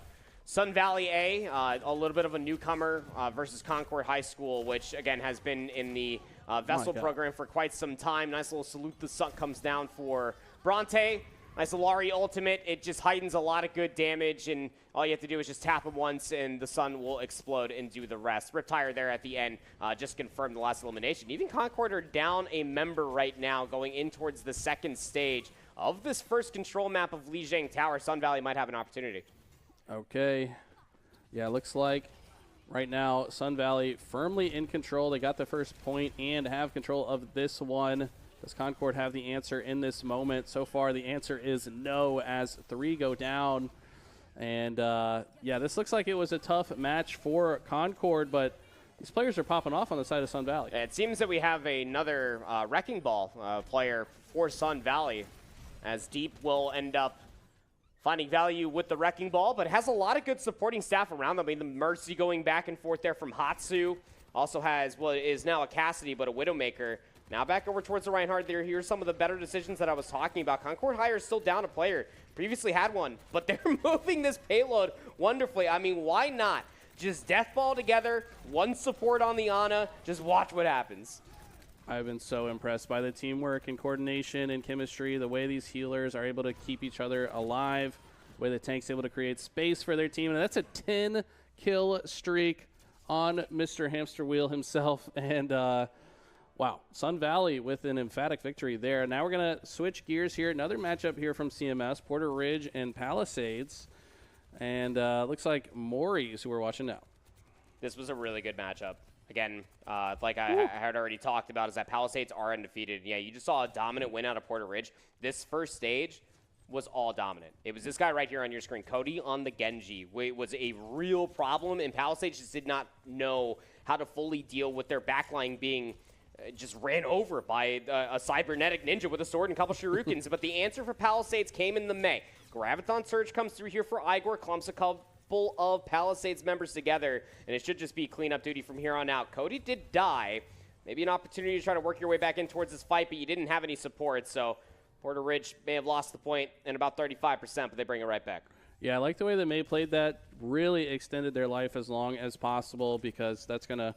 Sun Valley A, a little bit of a newcomer versus Concord High School, which, again, has been in the VESL program for quite some time. Nice little salute the sun comes down for Bronte. Nice Alari ultimate. It just heightens a lot of good damage, and all you have to do is just tap him once, and the sun will explode and do the rest. Riptire there at the end just confirmed the last elimination. Even Concord are down a member right now going in towards the second stage of this first control map of Lijiang Tower. Sun Valley might have an opportunity. Okay. Yeah, looks like right now Sun Valley firmly in control. They got the first point and have control of this one. Does Concord have the answer in this moment? So far, the answer is no, as 3 go down. And, yeah, this looks like it was a tough match for Concord, but these players are popping off on the side of Sun Valley. It seems that we have another Wrecking Ball player for Sun Valley, as Deep will end up finding value with the Wrecking Ball, but has a lot of good supporting staff around them. I mean, the Mercy going back and forth there from Hatsu. Also has what is now a Cassidy, but a Widowmaker. Now back over towards the Reinhardt there. Here's some of the better decisions that I was talking about. Concord High is still down a player. Previously had one, but they're moving this payload wonderfully. I mean, why not? Just death ball together, one support on the Ana. Just watch what happens. I've been so impressed by the teamwork and coordination and chemistry, the way these healers are able to keep each other alive, the way the tank's able to create space for their team. And that's a 10-kill streak on Mr. Hamster Wheel himself. And, wow, Sun Valley with an emphatic victory there. Now we're going to switch gears here. Another matchup here from CMS, Porter Ridge and Palisades. And looks like Maury's who we're watching now. This was a really good matchup. Again, like I had already talked about, is that Palisades are undefeated. Yeah, you just saw a dominant win out of Porter Ridge. This first stage was all dominant. It was this guy right here on your screen, Cody on the Genji. It was a real problem, and Palisades just did not know how to fully deal with their backline being just ran over by a cybernetic ninja with a sword and a couple shurikens. But the answer for Palisades came in the May. Graviton Surge comes through here for Igor, clumps a couple of Palisades members together, and it should just be cleanup duty from here on out. Cody did die. Maybe an opportunity to try to work your way back in towards this fight, but you didn't have any support, so Porter Ridge may have lost the point in about 35%, but they bring it right back. Yeah, I like the way that May played that. Really extended their life as long as possible, because that's going to,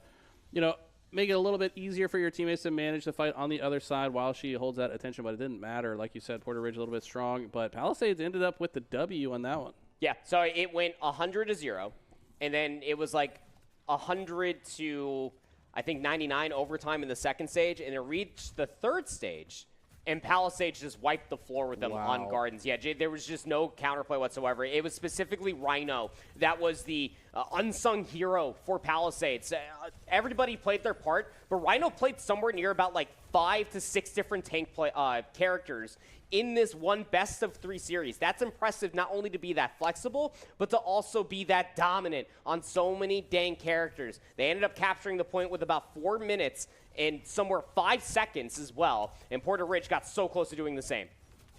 make it a little bit easier for your teammates to manage the fight on the other side while she holds that attention, but it didn't matter. Like you said, Porter Ridge a little bit strong, but Palisades ended up with the W on that one. Yeah, so it went 100-0, and then it was like 100 to, I think, 99 overtime in the second stage, and it reached the third stage, and Palisades just wiped the floor with them on Gardens. Yeah, there was just no counterplay whatsoever. It was specifically Rhino that was the unsung hero for Palisades. Everybody played their part, but Rhino played somewhere near about like 5 to 6 different tank characters in this one best-of-3 series. That's impressive, not only to be that flexible, but to also be that dominant on so many dang characters. They ended up capturing the point with about 4 minutes and somewhere 5 seconds as well, and Porter Ridge got so close to doing the same.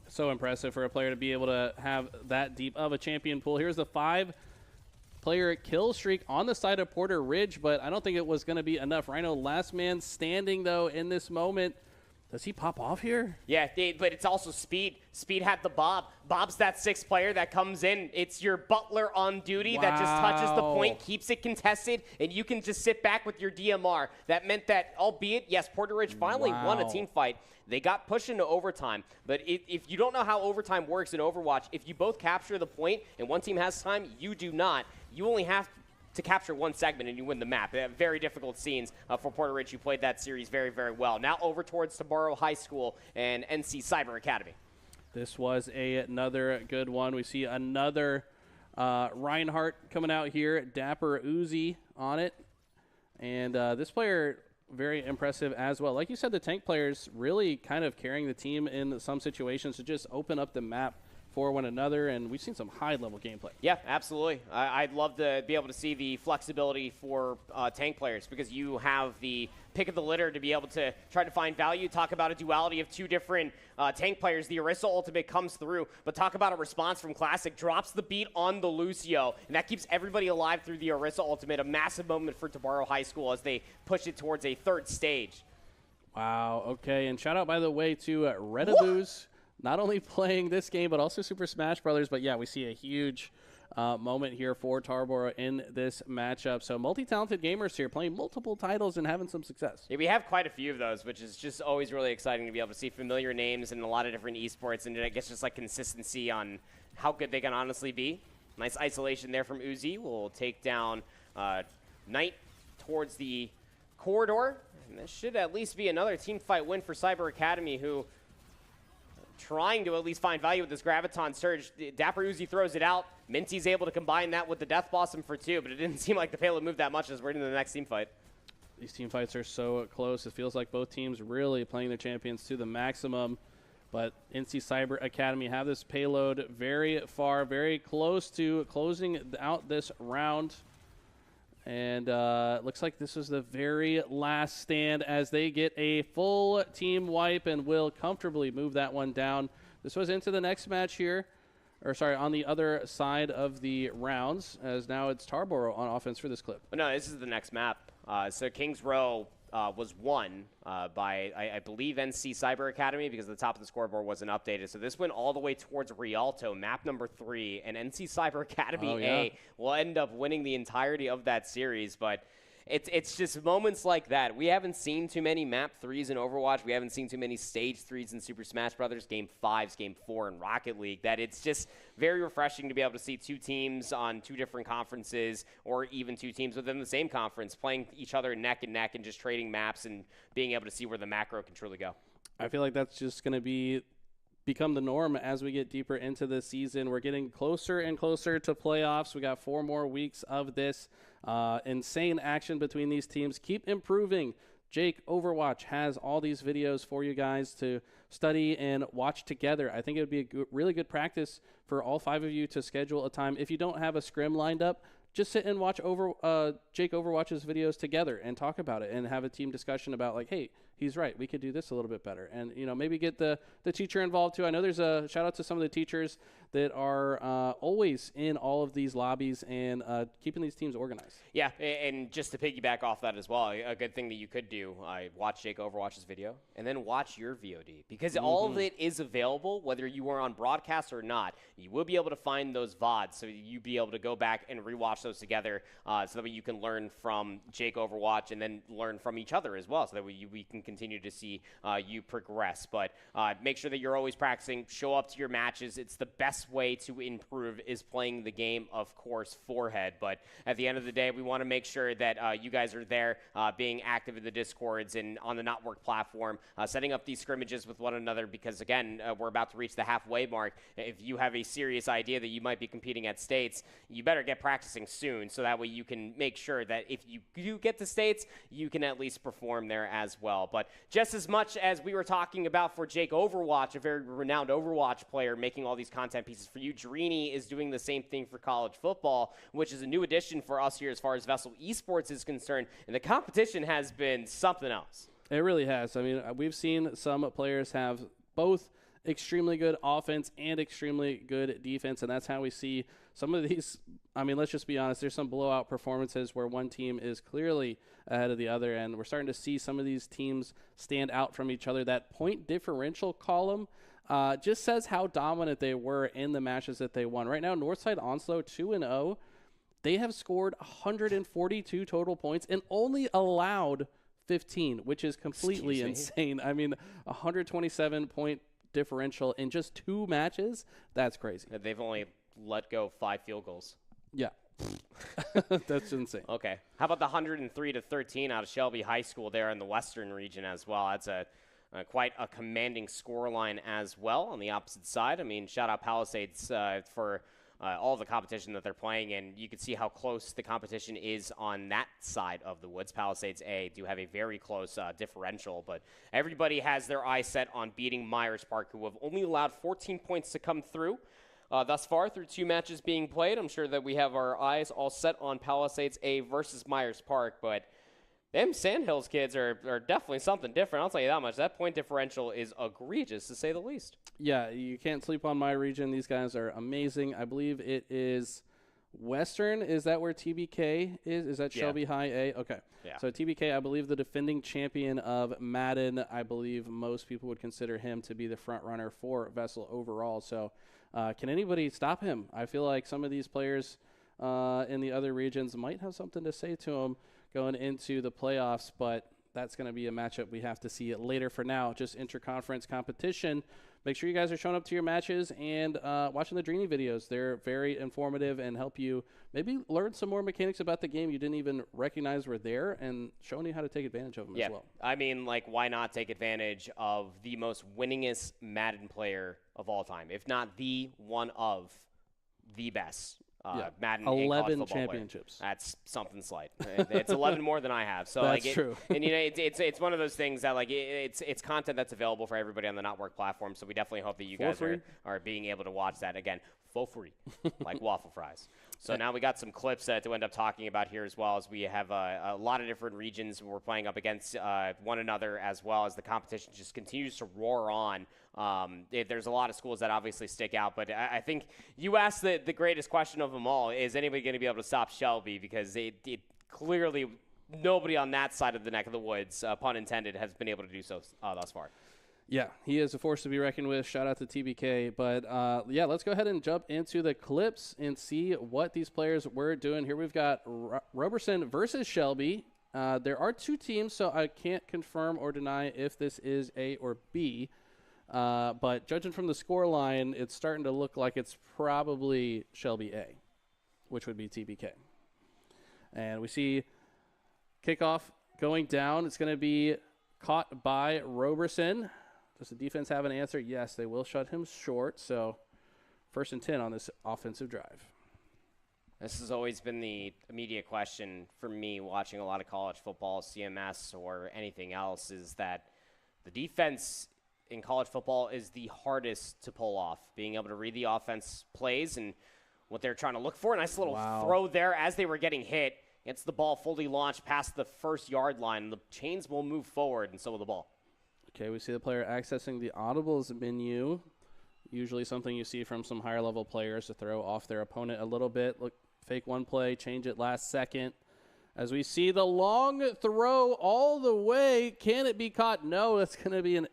So impressive for a player to be able to have that deep of a champion pool. Here's the 5-player kill streak on the side of Porter Ridge, but I don't think it was going to be enough. Rhino, last man standing, though, in this moment. Does he pop off here? Yeah, but it's also Speed. Speed had the Bob. Bob's that 6th player that comes in. It's your butler on duty that just touches the point, keeps it contested, and you can just sit back with your DMR. That meant that, albeit, yes, Porter Ridge finally won a team fight. They got pushed into overtime. But if you don't know how overtime works in Overwatch, if you both capture the point and one team has time, you do not. You only have to capture one segment and you win the map. Very difficult scenes for Porter Ridge, who played that series very, very well. Now over towards Tabaro High School and NC Cyber Academy. This was another good one. We see another Reinhardt coming out here, Dapper Uzi on it. And this player, very impressive as well. Like you said, the tank players really kind of carrying the team in some situations to just open up the map for one another, and we've seen some high-level gameplay. Yeah, absolutely. I'd love to be able to see the flexibility for tank players, because you have the pick of the litter to be able to try to find value. Talk about a duality of 2 different tank players. The Orisa ultimate comes through, but talk about a response from Classic. Drops the beat on the Lucio, and that keeps everybody alive through the Orisa ultimate. A massive moment for Tabaro High School as they push it towards a 3rd stage. Wow, okay, and shout out, by the way, to Redaboo's. Not only playing this game, but also Super Smash Brothers. But yeah, we see a huge moment here for Tarboro in this matchup. So multi-talented gamers here playing multiple titles and having some success. Yeah, we have quite a few of those, which is just always really exciting to be able to see familiar names in a lot of different esports, and I guess just like consistency on how good they can honestly be. Nice isolation there from Uzi. We'll take down Knight towards the corridor. And this should at least be another team fight win for Cyber Academy, who trying to at least find value with this Graviton Surge. Dapper Uzi throws it out. Minty's able to combine that with the Death Blossom for 2, but it didn't seem like the payload moved that much as we're into the next team fight. These team fights are so close. It feels like both teams really playing their champions to the maximum. But NC Cyber Academy have this payload very far, very close to closing out this round. And looks like this is the very last stand as they get a full team wipe and will comfortably move that one down. This was into the next match here, or sorry, on the other side of the rounds, as now it's Tarboro on offense for this clip. No, this is the next map. So Kings Row was won by, I believe, NC Cyber Academy, because the top of the scoreboard wasn't updated. So this went all the way towards Rialto, map number 3, and NC Cyber Academy A will end up winning the entirety of that series. But it's just moments like that. We haven't seen too many map 3s in Overwatch. We haven't seen too many stage 3s in Super Smash Brothers, Game 5s, Game 4 in Rocket League, that it's just very refreshing to be able to see 2 teams on 2 different conferences, or even 2 teams within the same conference playing each other neck and neck and just trading maps and being able to see where the macro can truly go. I feel like that's just going to be become the norm as we get deeper into the season. We're getting closer and closer to playoffs. We got 4 more weeks of this insane action between these teams. Keep improving. Jake, Overwatch has all these videos for you guys to study and watch together. I think it would be a really good practice for all 5 of you to schedule a time. If you don't have a scrim lined up, just sit and watch Jake Overwatch's videos together and talk about it and have a team discussion about, like, hey, he's right, we could do this a little bit better. And, maybe get the teacher involved too. I know there's a shout out to some of the teachers that are always in all of these lobbies and keeping these teams organized. Yeah, and just to piggyback off that as well, a good thing that you could do, watch Jake Overwatch's video and then watch your VOD, because all of it is available, whether you are on broadcast or not. You will be able to find those VODs, so you'll be able to go back and rewatch those together, so that you can learn from Jake Overwatch and then learn from each other as well, so that we can continue to see you progress. But make sure that you're always practicing. Show up to your matches. It's the best way to improve is playing the game, of course, forehead. But at the end of the day, we want to make sure that you guys are there, being active in the Discords and on the Not Work platform, setting up these scrimmages with one another, because, again, we're about to reach the halfway mark. If you have a serious idea that you might be competing at States, you better get practicing soon, so that way you can make sure that if you do get to States, you can at least perform there as well. But just as much as we were talking about for Jake Overwatch, a very renowned Overwatch player making all these content pieces for you, Drini is doing the same thing for college football, which is a new addition for us here as far as VESL Esports is concerned, and the competition has been something else. It really has. I mean, we've seen some players have both extremely good offense and extremely good defense, and that's how we see some of these. I mean, let's just be honest, there's some blowout performances where one team is clearly ahead of the other, and we're starting to see some of these teams stand out from each other. That point differential column just says how dominant they were in the matches that they won. Right now, Northside Onslow 2-0. They have scored 142 total points and only allowed 15, which is completely insane. I mean, 127-point differential in just 2 matches. That's crazy. They've only let go 5 field goals. Yeah. That's insane. Okay. How about the 103-13 out of Shelby High School there in the Western region as well? That's quite a commanding scoreline as well on the opposite side. I mean, shout out Palisades for all the competition that they're playing, and you can see how close the competition is on that side of the woods. Palisades A do have a very close differential, but everybody has their eyes set on beating Myers Park, who have only allowed 14 points to come through thus far through 2 matches being played. I'm sure that we have our eyes all set on Palisades A versus Myers Park, but them Sandhills kids are definitely something different. I'll tell you that much. That point differential is egregious, to say the least. Yeah, you can't sleep on my region. These guys are amazing. I believe it is Western. Is that where TBK is? Is that Shelby High A? Okay. Yeah. So TBK, I believe the defending champion of Madden. I believe most people would consider him to be the front runner for VESL overall. So can anybody stop him? I feel like some of these players in the other regions might have something to say to him going into the playoffs, but that's going to be a matchup we have to see it later. For now, just interconference competition. Make sure you guys are showing up to your matches and watching the Drini videos. They're very informative and help you maybe learn some more mechanics about the game you didn't even recognize were there, and showing you how to take advantage of them as well. I mean, like, why not take advantage of the most winningest Madden player of all time, if not the one of the best? Madden 11 championships. Player. That's something slight. It's 11 more than I have. So that's true. And it's one of those things that, like, it's content that's available for everybody on the Not Work platform. So we definitely hope that you guys are being able to watch that again for free, like waffle fries. So now we got some clips to end up talking about here, as well as we have a lot of different regions we're playing up against one another, as well as the competition just continues to roar on. There's a lot of schools that obviously stick out, but I think you asked the greatest question of them all: is anybody going to be able to stop Shelby? Because it clearly nobody on that side of the neck of the woods, pun intended, has been able to do so thus far. Yeah, he is a force to be reckoned with. Shout out to TBK. But, yeah, let's go ahead and jump into the clips and see what these players were doing. Here we've got Roberson versus Shelby. There are 2 teams, so I can't confirm or deny if this is A or B. But judging from the score line, it's starting to look like it's probably Shelby A, which would be TBK. And we see kickoff going down. It's going to be caught by Roberson. Does the defense have an answer? Yes, they will shut him short. So 1st and 10 on this offensive drive. This has always been the immediate question for me watching a lot of college football, CMS, or anything else, is that the defense in college football is the hardest to pull off. Being able to read the offense plays and what they're trying to look for. Nice little throw there as they were getting hit. Gets the ball fully launched past the 1st-yard line. The chains will move forward, and so will the ball. Okay, we see the player accessing the audibles menu. Usually something you see from some higher-level players to throw off their opponent a little bit. Look, fake one play, change it last second. As we see the long throw all the way. Can it be caught? No, it's going to be an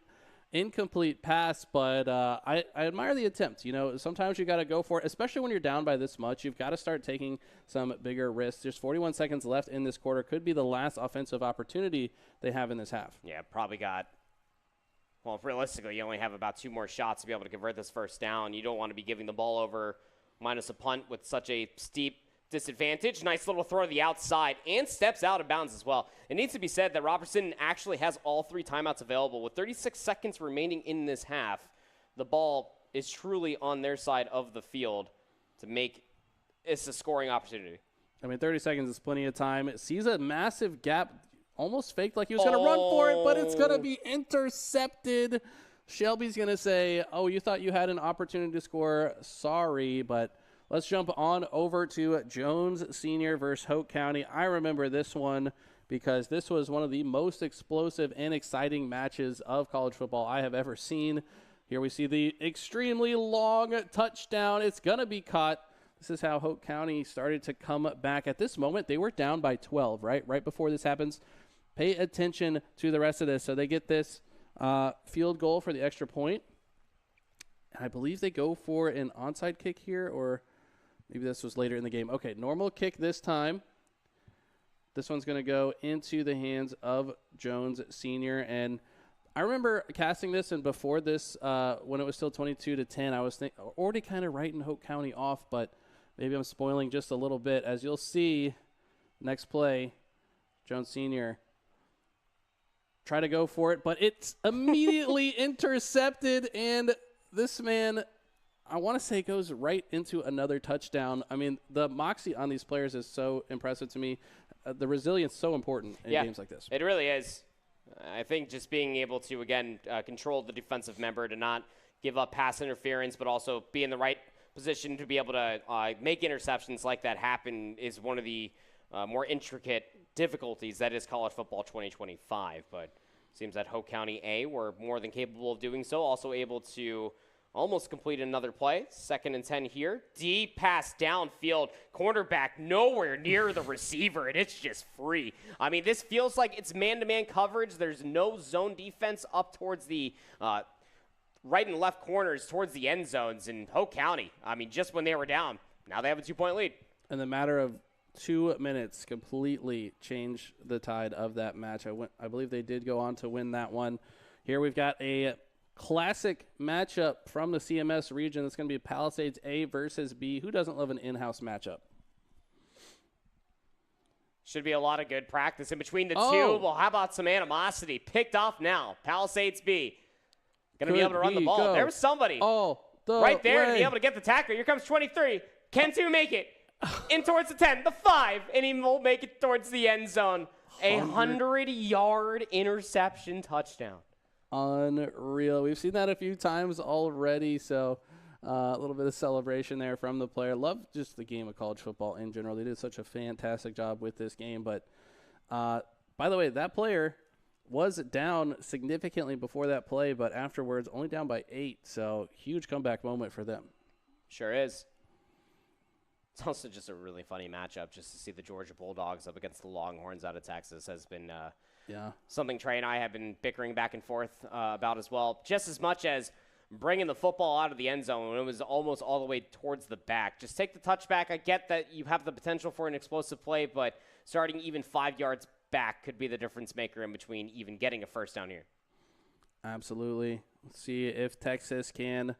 incomplete pass, but I admire the attempt. You know, sometimes you got to go for it, especially when you're down by this much. You've got to start taking some bigger risks. There's 41 seconds left in this quarter. Could be the last offensive opportunity they have in this half. Yeah, probably got, well, realistically, you only have about 2 more shots to be able to convert this 1st down. You don't want to be giving the ball over minus a punt with such a steep disadvantage. Nice little throw to the outside and steps out of bounds as well. It needs to be said that Robertson actually has all 3 timeouts available. With 36 seconds remaining in this half, the ball is truly on their side of the field to make this a scoring opportunity. I mean, 30 seconds is plenty of time. It sees a massive gap, almost faked like he was going to run for it, but it's going to be intercepted. Shelby's going to say, oh, you thought you had an opportunity to score. Sorry, but let's jump on over to Jones Senior versus Hoke County. I remember this one because this was one of the most explosive and exciting matches of college football I have ever seen. Here we see the extremely long touchdown. It's going to be caught. This is how Hoke County started to come back. At this moment, they were down by 12, right before this happens. Pay attention to the rest of this. So they get this field goal for the extra point. And I believe they go for an onside kick here, or maybe this was later in the game. Okay, normal kick this time. This one's going to go into the hands of Jones Senior. And I remember casting this, and before this, when it was still 22-10, I was already kind of writing Hoke County off, but maybe I'm spoiling just a little bit. As you'll see, next play, Jones Senior try to go for it, but it's immediately intercepted, and this man, I want to say, goes right into another touchdown. I mean, the moxie on these players is so impressive to me. The resilience is so important in games like this. It really is. I think just being able to, again, control the defensive member, to not give up pass interference, but also be in the right position to be able to make interceptions like that happen is one of the more intricate difficulties that is college football 2025. But it seems that Hoke County A were more than capable of doing so, also able to almost complete another play. 2nd and 10 here. Deep pass downfield. Cornerback nowhere near the receiver, and it's just free. I mean, this feels like it's man-to-man coverage. There's no zone defense up towards the right and left corners towards the end zones. And Hoke County, I mean, just when they were down, now they have a 2-point lead. In the matter of 2 minutes, completely changed the tide of that match. I believe they did go on to win that one. Here we've got a classic matchup from the CMS region. It's going to be Palisades A versus B. Who doesn't love an in-house matchup? Should be a lot of good practice in between the two. Well, how about some animosity? Picked off now. Palisades B. Going to be able to run the ball. There was somebody right there to be able to get the tackle. Here comes 23. Can 2 make it? In towards the 10, the 5, and he will make it towards the end zone. A 100-yard interception touchdown. Unreal. We've seen that a few times already, so a little bit of celebration there from the player. Love just the game of college football in general. They did such a fantastic job with this game. But, by the way, that player was down significantly before that play, but afterwards only down by 8, so huge comeback moment for them. Sure is. It's also just a really funny matchup just to see the Georgia Bulldogs up against the Longhorns out of Texas has been something Trey and I have been bickering back and forth about as well. Just as much as bringing the football out of the end zone when it was almost all the way towards the back. Just take the touchback. I get that you have the potential for an explosive play, but starting even 5 yards back could be the difference maker in between even getting a first down here. Absolutely. Let's see if Texas can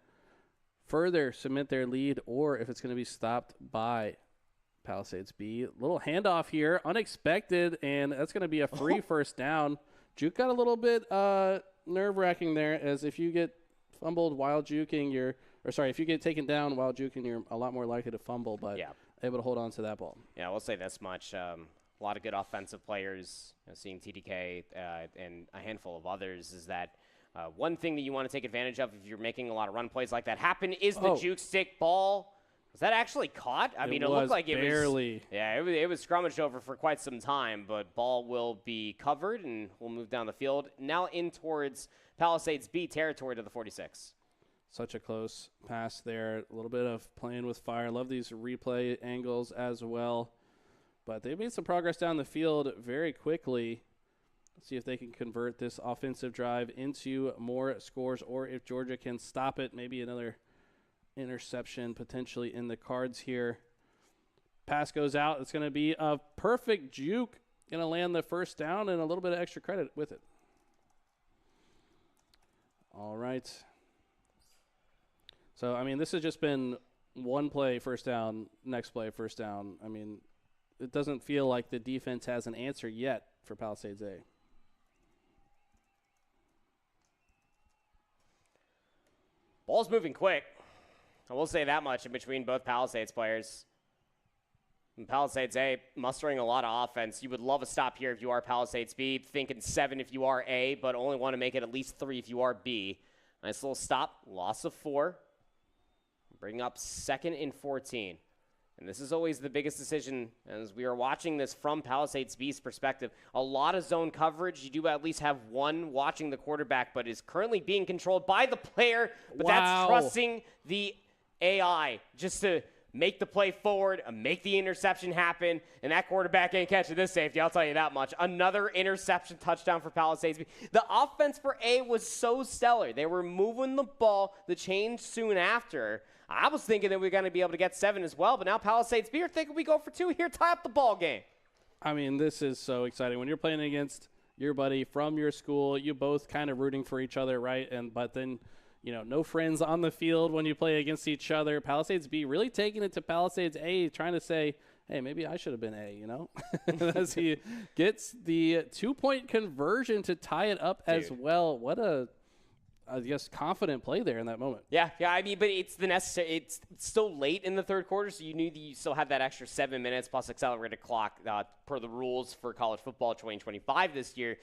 further cement their lead or if it's going to be stopped by Palisades B. Little handoff here, unexpected, and that's going to be a free first down. Juke got a little bit nerve-wracking there, as if you get fumbled while juking, if you get taken down while juking, you're a lot more likely to fumble, but able to hold on to that ball. Yeah, we'll say this much. A lot of good offensive players, seeing TDK and a handful of others, is that one thing that you want to take advantage of if you're making a lot of run plays like that happen is the juke stick ball. Was that actually caught? I mean, it looked like it barely. Was. Yeah, it was scrummaged over for quite some time, but ball will be covered, and we'll move down the field. Now in towards Palisades B territory to the 46. Such a close pass there. A little bit of playing with fire. Love these replay angles as well. But they made some progress down the field very quickly. Let's see if they can convert this offensive drive into more scores, or if Georgia can stop it. Maybe another interception potentially in the cards here. Pass goes out. It's going to be a perfect juke. Going to land the first down and a little bit of extra credit with it. All right. So, I mean, this has just been one play, first down, next play, first down. I mean, it doesn't feel like the defense has an answer yet for Palisades A. Ball's moving quick. I will say that much in between both Palisades players. And Palisades A mustering a lot of offense. You would love a stop here if you are Palisades B, thinking 7 if you are A, but only want to make it at least 3 if you are B. Nice little stop, loss of 4. Bring up 2nd and 14. And this is always the biggest decision as we are watching this from Palisades B's perspective. A lot of zone coverage. You do at least have one watching the quarterback, but is currently being controlled by the player. But that's trusting the AI just to make the play forward, make the interception happen, and that quarterback ain't catching this safety, I'll tell you that much. Another interception touchdown for Palisades B. The offense for A was so stellar. They were moving the ball, the change soon after. I was thinking that we were going to be able to get 7 as well, but now Palisades B are thinking we go for 2 here, tie up the ball game. I mean, this is so exciting. When you're playing against your buddy from your school, you both kind of rooting for each other, right? But then, no friends on the field when you play against each other. Palisades B really taking it to Palisades A, trying to say, hey, maybe I should have been A, as he gets the 2-point conversion to tie it up as well. What a confident play there in that moment. Yeah. I mean, but it's the necessary. It's still late in the third quarter, so you knew that you still had that extra 7 minutes plus accelerated clock per the rules for college football 2025 this year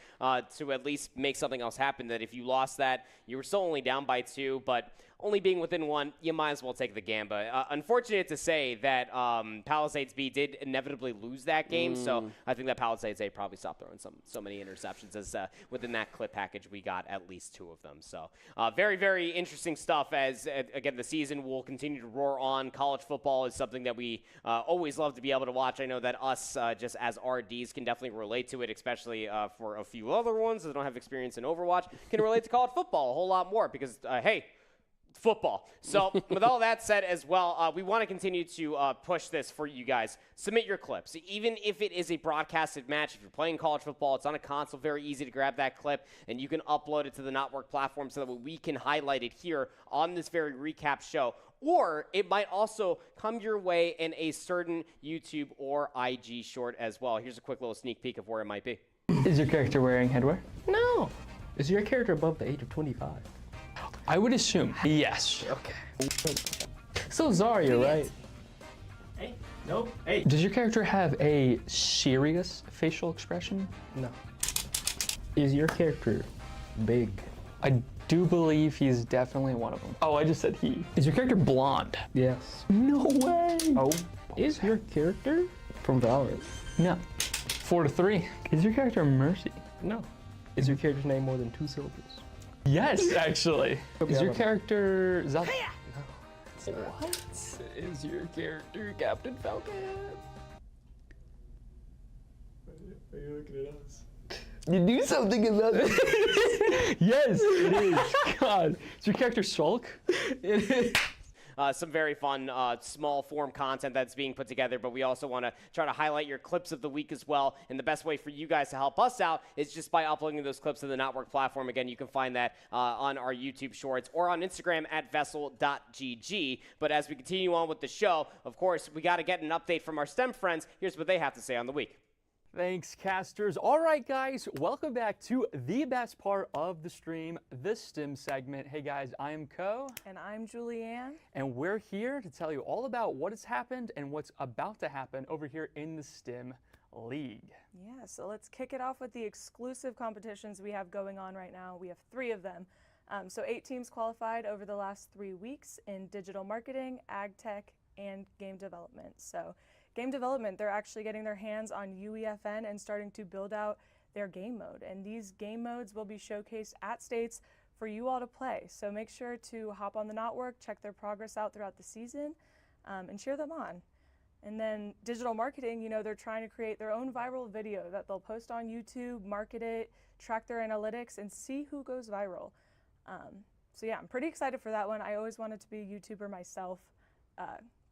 to at least make something else happen. That if you lost that, you were still only down by 2, but only being within 1, you might as well take the gamba. Unfortunate to say that Palisades B did inevitably lose that game, so I think that Palisades A probably stopped throwing so many interceptions as within that clip package we got at least 2 of them. So very, very interesting stuff as, again, the season will continue to roar on. College football is something that we always love to be able to watch. I know that us, just as RDs, can definitely relate to it, especially for a few other ones that don't have experience in Overwatch, can relate to college football a whole lot more because, hey, football. So with all that said as well, we want to continue to push this for you guys. Submit your clips. Even if it is a broadcasted match, if you're playing college football, it's on a console, very easy to grab that clip, and you can upload it to the Notwork platform so that we can highlight it here on this very recap show. Or it might also come your way in a certain YouTube or IG short as well. Here's a quick little sneak peek of where it might be. Is your character wearing headwear? No. Is your character above the age of 25? I would assume yes. Okay. So Zarya, right? Hey, nope. Hey. Does your character have a serious facial expression? No. Is your character big? I do believe he's definitely one of them. Oh, I just said he. Is your character blonde? Yes. No way. Oh. Is your character from Valorant? No. 4-3. Is your character Mercy? No. Is your character's name more than 2 syllables? Yes, actually. Is your character Zelda? No. What? Is your character Captain Falcon? Are you looking at us? You do something about it. Yes, it is. God. Is your character Shulk? It is. Some very fun small form content that's being put together, but we also want to try to highlight your clips of the week as well. And the best way for you guys to help us out is just by uploading those clips to the Notwork platform. Again, you can find that on our YouTube shorts or on Instagram at VESL.gg. But as we continue on with the show, of course, we got to get an update from our STEM friends. Here's what they have to say on the week. Thanks, casters. All right, guys, welcome back to the best part of the stream, the STEM segment. Hey, guys, I am Ko. And I'm Julianne. And we're here to tell you all about what has happened and what's about to happen over here in the STEM League. Yeah, so let's kick it off with the exclusive competitions we have going on right now. We have 3 of them. So 8 teams qualified over the last 3 weeks in digital marketing, ag tech, and game development. So game development, they're actually getting their hands on UEFN and starting to build out their game mode. And these game modes will be showcased at states for you all to play. So make sure to hop on the Knotwork, check their progress out throughout the season, and cheer them on. And then digital marketing, you know, they're trying to create their own viral video that they'll post on YouTube, market it, track their analytics, and see who goes viral. So yeah, I'm pretty excited for that one. I always wanted to be a YouTuber myself.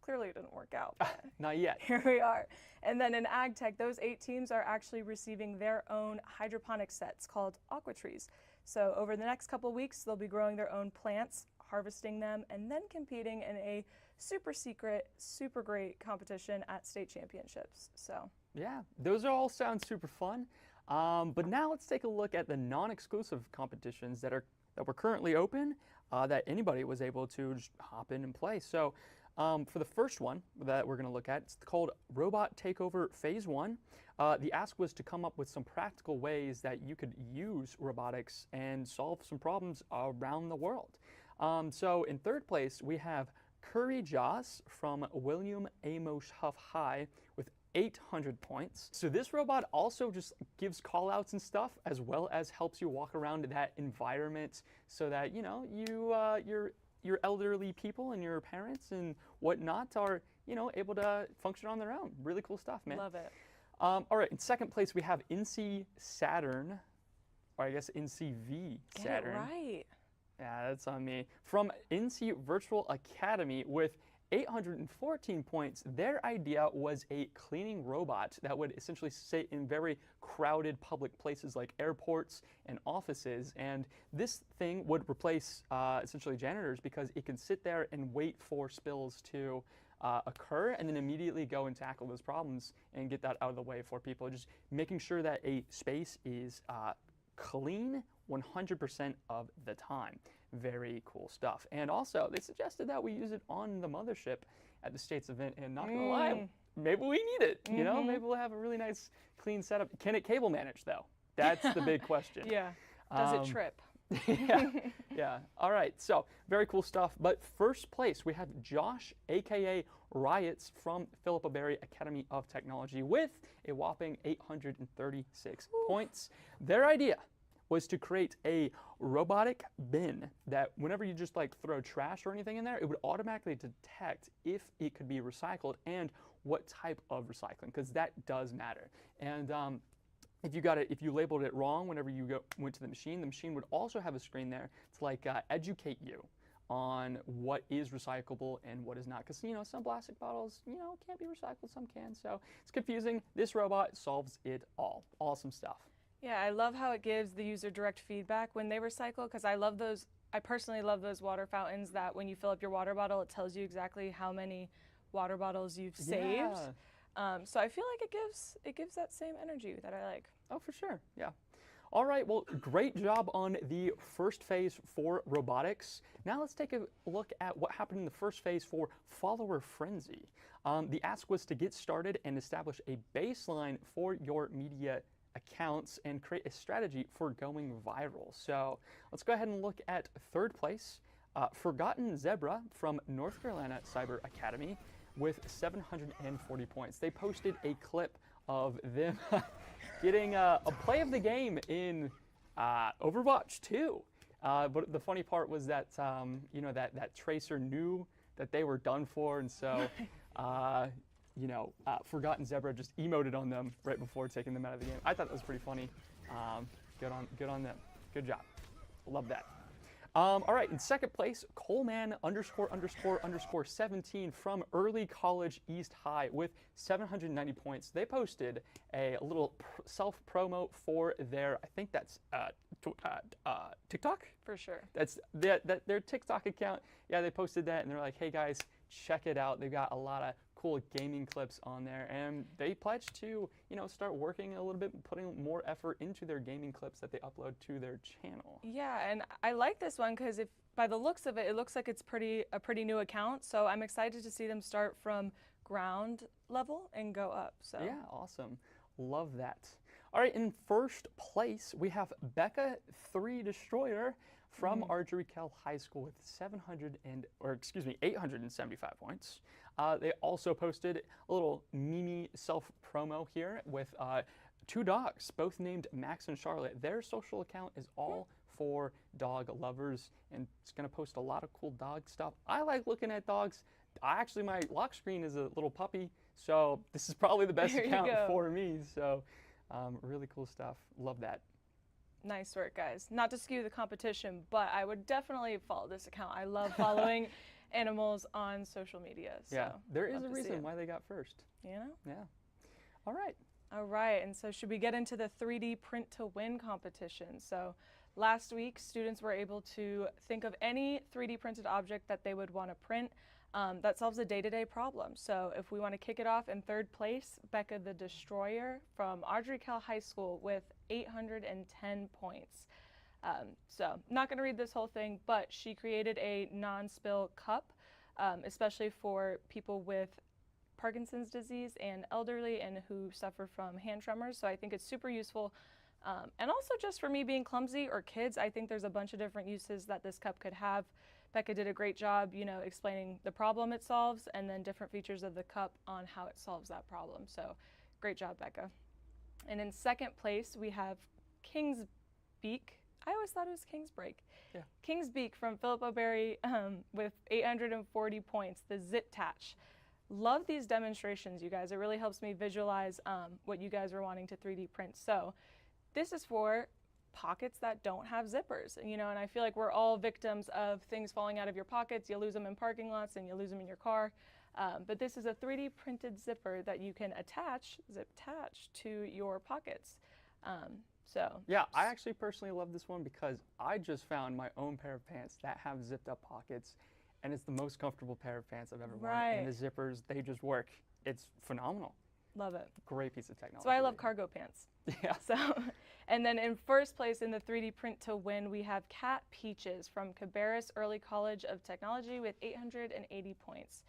Clearly it didn't work out. But Not yet. here we are. And then in ag tech, those 8 teams are actually receiving their own hydroponic sets called aqua trees. So over the next couple weeks, they'll be growing their own plants, harvesting them, and then competing in a super secret, super great competition at state championships. So Yeah, those all sound super fun. But now let's take a look at the non-exclusive competitions that were currently open, that anybody was able to just hop in and play. So for the first one that we're going to look at, it's called Robot Takeover Phase 1. The ask was to come up with some practical ways that you could use robotics and solve some problems around the world. So in third place, we have Curry Joss from William Amos Huff High with 800 points. So this robot also just gives call-outs and stuff, as well as helps you walk around that environment so that, you know, your elderly people and your parents and whatnot are, you know, able to function on their own. Really cool stuff, man. love it. All right, in second place we have NC Saturn, or I guess NCV Saturn. Get it right. Yeah, that's on me. From NC Virtual Academy with 814 points. Their idea was a cleaning robot that would essentially sit in very crowded public places like airports and offices. And this thing would replace essentially janitors because it can sit there and wait for spills to occur and then immediately go and tackle those problems and get that out of the way for people. Just making sure that a space is clean 100% of the time. Very cool stuff. And also, they suggested that we use it on the mothership at the state's event, and not gonna lie, maybe we need it. You know, maybe we'll have a really nice, clean setup. Can it cable manage, though? That's the big question. Yeah. Does it trip? Yeah. All right. So very cool stuff. But first place, we have Josh, aka Riots, from Philippa Berry Academy of Technology with a whopping 836 points. Their idea was to create a robotic bin that whenever you just like throw trash or anything in there, it would automatically detect if it could be recycled and what type of recycling, because that does matter. And if you labeled it wrong whenever you went to the machine would also have a screen there to like educate you on what is recyclable and what is not, because you know some plastic bottles can't be recycled, some can, so it's confusing. This robot solves it all. Awesome stuff. Yeah, I love how it gives the user direct feedback when they recycle, because I personally love those water fountains that when you fill up your water bottle, it tells you exactly how many water bottles you've saved. So I feel like it gives that same energy that I like. Oh, for sure, yeah. All right, well, great job on the first phase for robotics. Now let's take a look at what happened in the first phase for Follower Frenzy. The ask was to get started and establish a baseline for your media accounts and create a strategy for going viral. So let's go ahead and look at third place, Forgotten Zebra from North Carolina Cyber Academy with 740 points. They posted a clip of them getting a play of the game in Overwatch 2. But the funny part was that that Tracer knew that they were done for, and so Forgotten Zebra just emoted on them right before taking them out of the game. I thought that was pretty funny. Good on them. Good job. Love that. All right, in second place, Coleman ___17 from Early College East High with 790 points. They posted a little self-promo for their, I think that's TikTok? For sure. That's their TikTok account. Yeah, they posted that and they're like, hey guys, check it out. They've got a lot of cool gaming clips on there, and they pledge to, start working a little bit, putting more effort into their gaming clips that they upload to their channel. Yeah, and I like this one because if by the looks of it, it looks like it's a pretty new account. So I'm excited to see them start from ground level and go up. So yeah, awesome. Love that. All right, in first place, we have Becca 3 Destroyer from Ardrey Kell High School with 875 points. They also posted a little mini self-promo here with 2 dogs, both named Max and Charlotte. Their social account is all for dog lovers, and it's going to post a lot of cool dog stuff. I like looking at dogs. Actually, my lock screen is a little puppy, so this is probably the best account for me. So really cool stuff. Love that. Nice work, guys. Not to skew the competition, but I would definitely follow this account. I love following animals on social media. So yeah, there is a reason why they got first. You know? Yeah. All right. All right, and so should we get into the 3D Print to Win competition? So last week, students were able to think of any 3D printed object that they would want to print that solves a day-to-day problem. So if we want to kick it off in third place, Becca the Destroyer from Ardrey Kell High School with 810 points. So not going to read this whole thing, but she created a non-spill cup, especially for people with Parkinson's disease and elderly and who suffer from hand tremors. So I think it's super useful. And also just for me being clumsy or kids, I think there's a bunch of different uses that this cup could have. Becca did a great job, explaining the problem it solves and then different features of the cup on how it solves that problem. So great job, Becca. And in second place, we have King's Beak. I always thought it was King's Break. Yeah. King's Beak from Philip O'Berry with 840 points, the zip attach. Love these demonstrations, you guys. It really helps me visualize what you guys are wanting to 3D print. So this is for pockets that don't have zippers, and I feel like we're all victims of things falling out of your pockets. You lose them in parking lots and you lose them in your car. But this is a 3D printed zipper that you can zip attach to your pockets. Yeah, I actually personally love this one because I just found my own pair of pants that have zipped up pockets, and it's the most comfortable pair of pants I've ever worn. And the zippers, they just work. It's phenomenal. Love it. Great piece of technology. So I love cargo pants. Yeah. So, and then in first place in the 3D Print to Win, we have Cat Peaches from Cabarrus Early College of Technology with 880 points.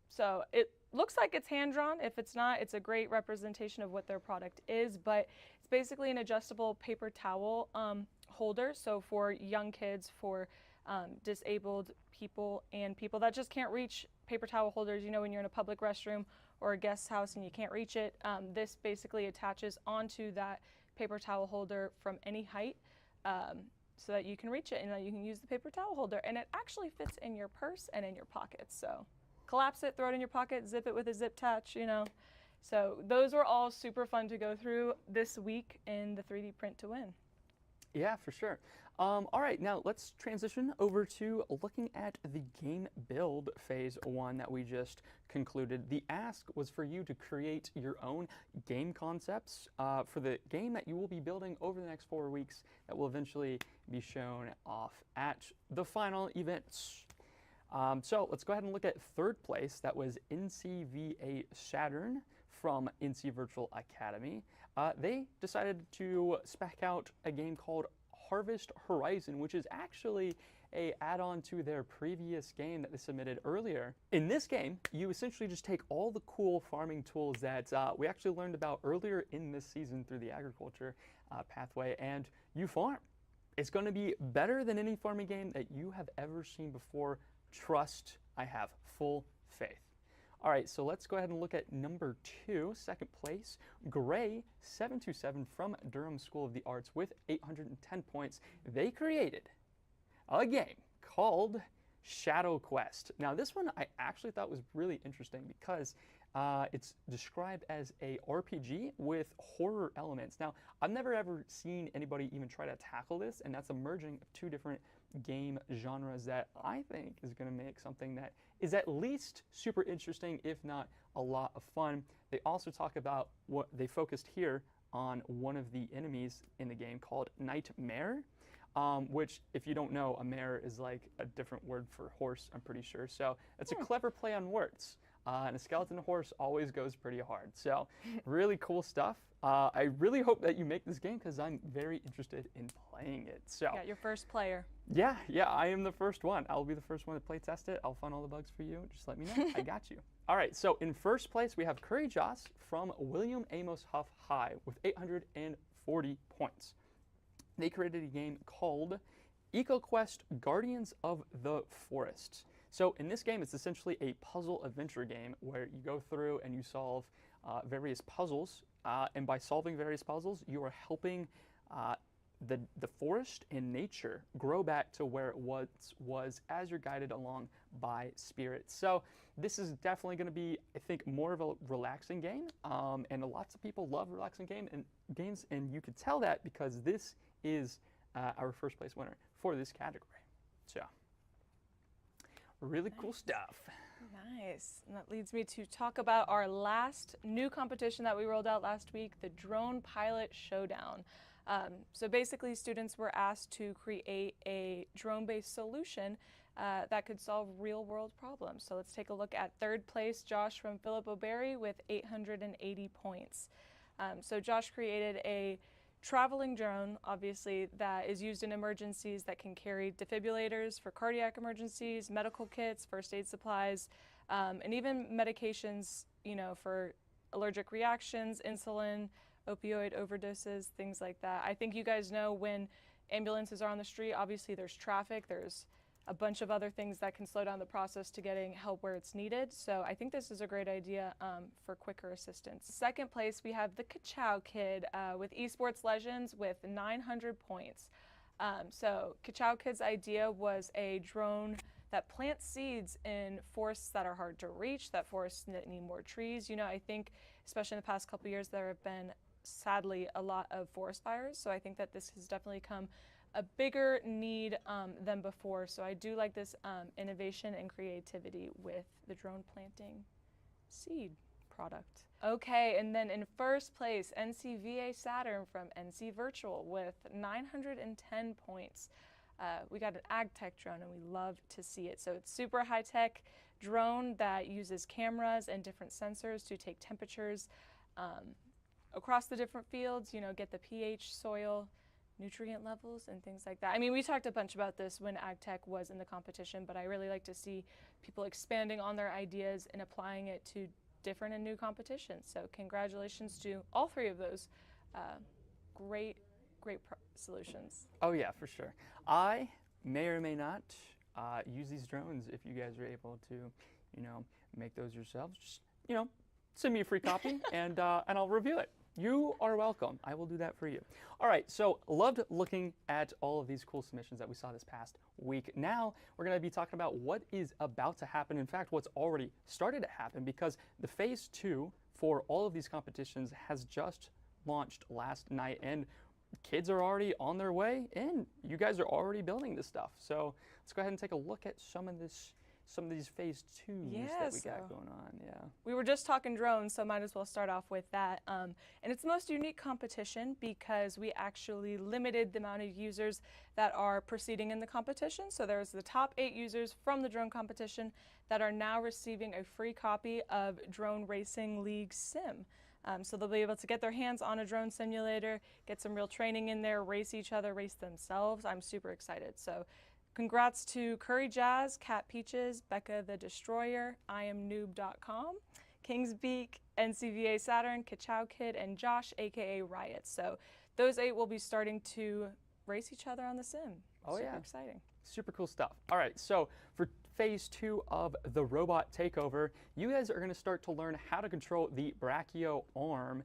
So it looks like it's hand-drawn. If it's not, it's a great representation of what their product is, but it's basically an adjustable paper towel holder. So for young kids, for disabled people, and people that just can't reach paper towel holders, when you're in a public restroom or a guest house and you can't reach it, this basically attaches onto that paper towel holder from any height so that you can reach it and that you can use the paper towel holder. And it actually fits in your purse and in your pockets. So collapse it, throw it in your pocket, zip it with a zip attach, So those were all super fun to go through this week in the 3D Print to Win. Yeah, for sure. All right, now let's transition over to looking at the game build phase 1 that we just concluded. The ask was for you to create your own game concepts for the game that you will be building over the next 4 weeks that will eventually be shown off at the final events. So let's go ahead and look at third place. That was NCVA Saturn from NC Virtual Academy. They decided to spec out a game called Harvest Horizon, which is actually a add-on to their previous game that they submitted earlier. In this game, you essentially just take all the cool farming tools that we actually learned about earlier in this season through the agriculture pathway, and you farm. It's going to be better than any farming game that you have ever seen before. Trust, I have full faith. All right, so let's go ahead and look at number 2, second place, Gray 727 from Durham School of the Arts with 810 points. They created a game called Shadow Quest. Now this one I actually thought was really interesting because it's described as a RPG with horror elements. Now I've never ever seen anybody even try to tackle this, and that's a merging of 2 different game genres that I think is going to make something that is at least super interesting, if not a lot of fun. They also talk about what they focused here on one of the enemies in the game called Nightmare, which, if you don't know, a mare is like a different word for horse, I'm pretty sure. So it's a clever play on words. and a skeleton horse always goes pretty hard. So really cool stuff. I really hope that you make this game because I'm very interested in playing it. So Got your first player. yeah, I am the first one. I'll be the first one to play test it. I'll find all the bugs for you. Just let me know. I got you. All right, so in first place, we have Curry Joss from William Amos Huff High with 840 points. They created a game called EcoQuest Guardians of the Forest. So in this game, it's essentially a puzzle adventure game where you go through and you solve various puzzles. And by solving various puzzles, you are helping the forest and nature grow back to where it was as you're guided along by spirits. So this is definitely going to be, I think, more of a relaxing game. And lots of people love relaxing games, and you could tell that because this is our first place winner for this category. So really cool stuff. Nice. And that leads me to talk about our last new competition that we rolled out last week, the Drone Pilot Showdown. So basically, students were asked to create a drone-based solution that could solve real-world problems. So let's take a look at third place, Josh from Philip O'Berry with 880 points. So Josh created a traveling drone, obviously, that is used in emergencies that can carry defibrillators for cardiac emergencies, medical kits, first aid supplies, and even medications, for allergic reactions, insulin, opioid overdoses, things like that. I think you guys know when ambulances are on the street, obviously there's traffic, there's a bunch of other things that can slow down the process to getting help where it's needed. So I think this is a great idea for quicker assistance. Second place, we have the Ka-Chow Kid with Esports Legends with 900 points. So Ka-Chow Kid's idea was a drone that plants seeds in forests that are hard to reach, that forests that need more trees. I think especially in the past couple years, there have been sadly a lot of forest fires. So I think that this has definitely come a bigger need than before. So I do like this innovation and creativity with the drone planting seed product. Okay, and then in first place, NCVA Saturn from NC Virtual with 910 points. We got an ag tech drone and we love to see it. So it's super high tech drone that uses cameras and different sensors to take temperatures across the different fields, get the pH, soil, nutrient levels and things like that. I mean, we talked a bunch about this when ag tech was in the competition, but I really like to see people expanding on their ideas and applying it to different and new competitions. So congratulations to all three of those great solutions. Oh yeah, for sure. I may or may not use these drones if you guys are able to, make those yourselves. Just, send me a free copy and I'll review it. You are welcome. I will do that for you. All right, so loved looking at all of these cool submissions that we saw this past week. Now we're going to be talking about what is about to happen. In fact, what's already started to happen, because the phase 2 for all of these competitions has just launched last night, and kids are already on their way in. You guys are already building this stuff. So let's go ahead and take a look at some of these phase 2s that we got going on. Yeah. We were just talking drones, so might as well start off with that. And it's the most unique competition because we actually limited the amount of users that are proceeding in the competition. So there's the top 8 users from the drone competition that are now receiving a free copy of Drone Racing League Sim. So they'll be able to get their hands on a drone simulator, get some real training in there, race each other, race themselves. I'm super excited. So congrats to Curry Jazz, Cat Peaches, Becca the Destroyer, IamNoob.com, Kingsbeak, NCVA Saturn, Ka-Chow Kid, and Josh, aka Riot. So those 8 will be starting to race each other on the sim. Oh, super yeah. exciting. Super cool stuff. All right, so for phase 2 of the robot takeover, you guys are going to start to learn how to control the brachio arm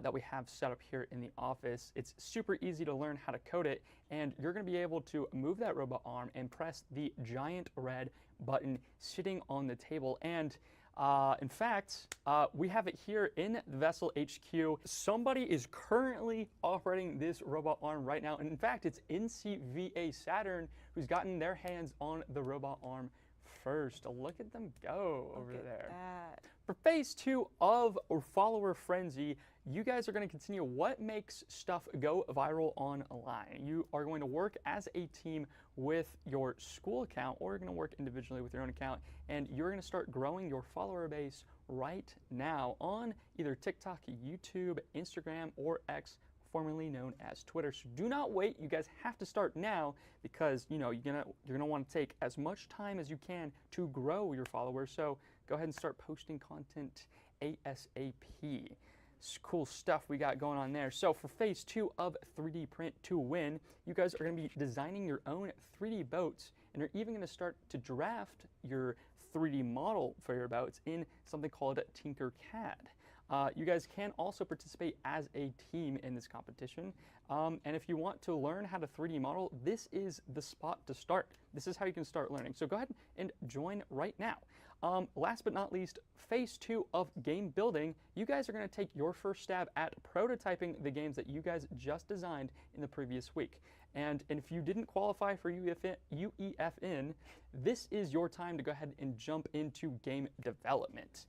that we have set up here in the office. It's super easy to learn how to code it, and you're going to be able to move that robot arm and press the giant red button sitting on the table. And in fact, we have it here in the VESL HQ. Somebody is currently operating this robot arm right now, and in fact, it's NCVA Saturn who's gotten their hands on the robot arm first. Look at them go over there. That. For phase 2 of Follower Frenzy, you guys are going to continue what makes stuff go viral online. You are going to work as a team with your school account, or you're going to work individually with your own account, and you're going to start growing your follower base right now on either TikTok, YouTube, Instagram, or X, formerly known as Twitter. So do not wait. You guys have to start now, because you're gonna want to take as much time as you can to grow your followers. So go ahead and start posting content ASAP. Cool stuff we got going on there. So for phase 2 of 3D Print to Win, you guys are going to be designing your own 3D boats, and you're even going to start to draft your 3D model for your boats in something called Tinkercad. You guys can also participate as a team in this competition. And if you want to learn how to 3D model, this is the spot to start. This is how you can start learning. So go ahead and join right now. Last but not least, phase 2 of game building. You guys are going to take your first stab at prototyping the games that you guys just designed in the previous week. And if you didn't qualify for UEFN, this is your time to go ahead and jump into game development.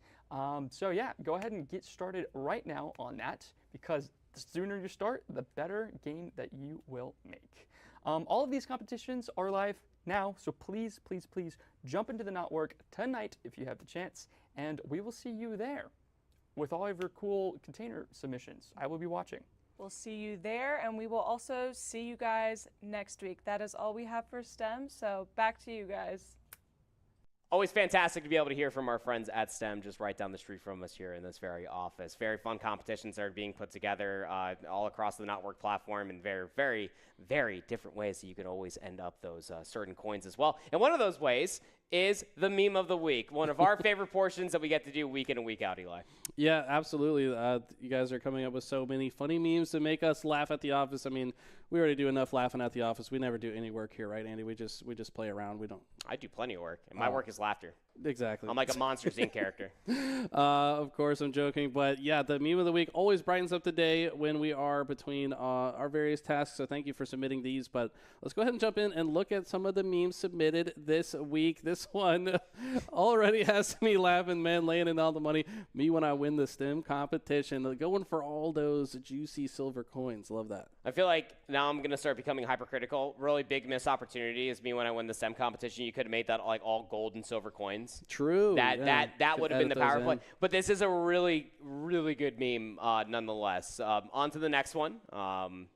So yeah, go ahead and get started right now on that, because the sooner you start, the better game that you will make. All of these competitions are live now, so please, please, please jump into the Knotwork tonight if you have the chance, and we will see you there with all of your cool container submissions. I will be watching. We'll see you there, and we will also see you guys next week. That is all we have for STEM, so back to you guys. Always fantastic to be able to hear from our friends at STEM, just right down the street from us here in this very office. Very fun competitions that are being put together all across the Knotwork platform in very, very, very different ways, so you can always end up those certain coins as well. And one of those ways is the meme of the week, one of our favorite portions that we get to do week in and week out, Eli. Yeah, absolutely. You guys are coming up with so many funny memes to make us laugh at the office. I mean, we already do enough laughing at the office. We never do any work here, right, Andy? We just play around. We don't. I do plenty of work, and my work is laughter. Exactly. I'm like a Monsters Inc. character. Of course, I'm joking. But yeah, the meme of the week always brightens up the day when we are between our various tasks. So thank you for submitting these. But let's go ahead and jump in and look at some of the memes submitted this week. This one already has me laughing, man, laying in all the money. Me when I win the STEM competition. Going for all those juicy silver coins. Love that. I feel like now I'm going to start becoming hypercritical. Really big missed opportunity is me when I win the STEM competition. You could have made that like all gold and silver coins. True. That would have been the power play. But this is a really, really good meme nonetheless. On to the next one. God,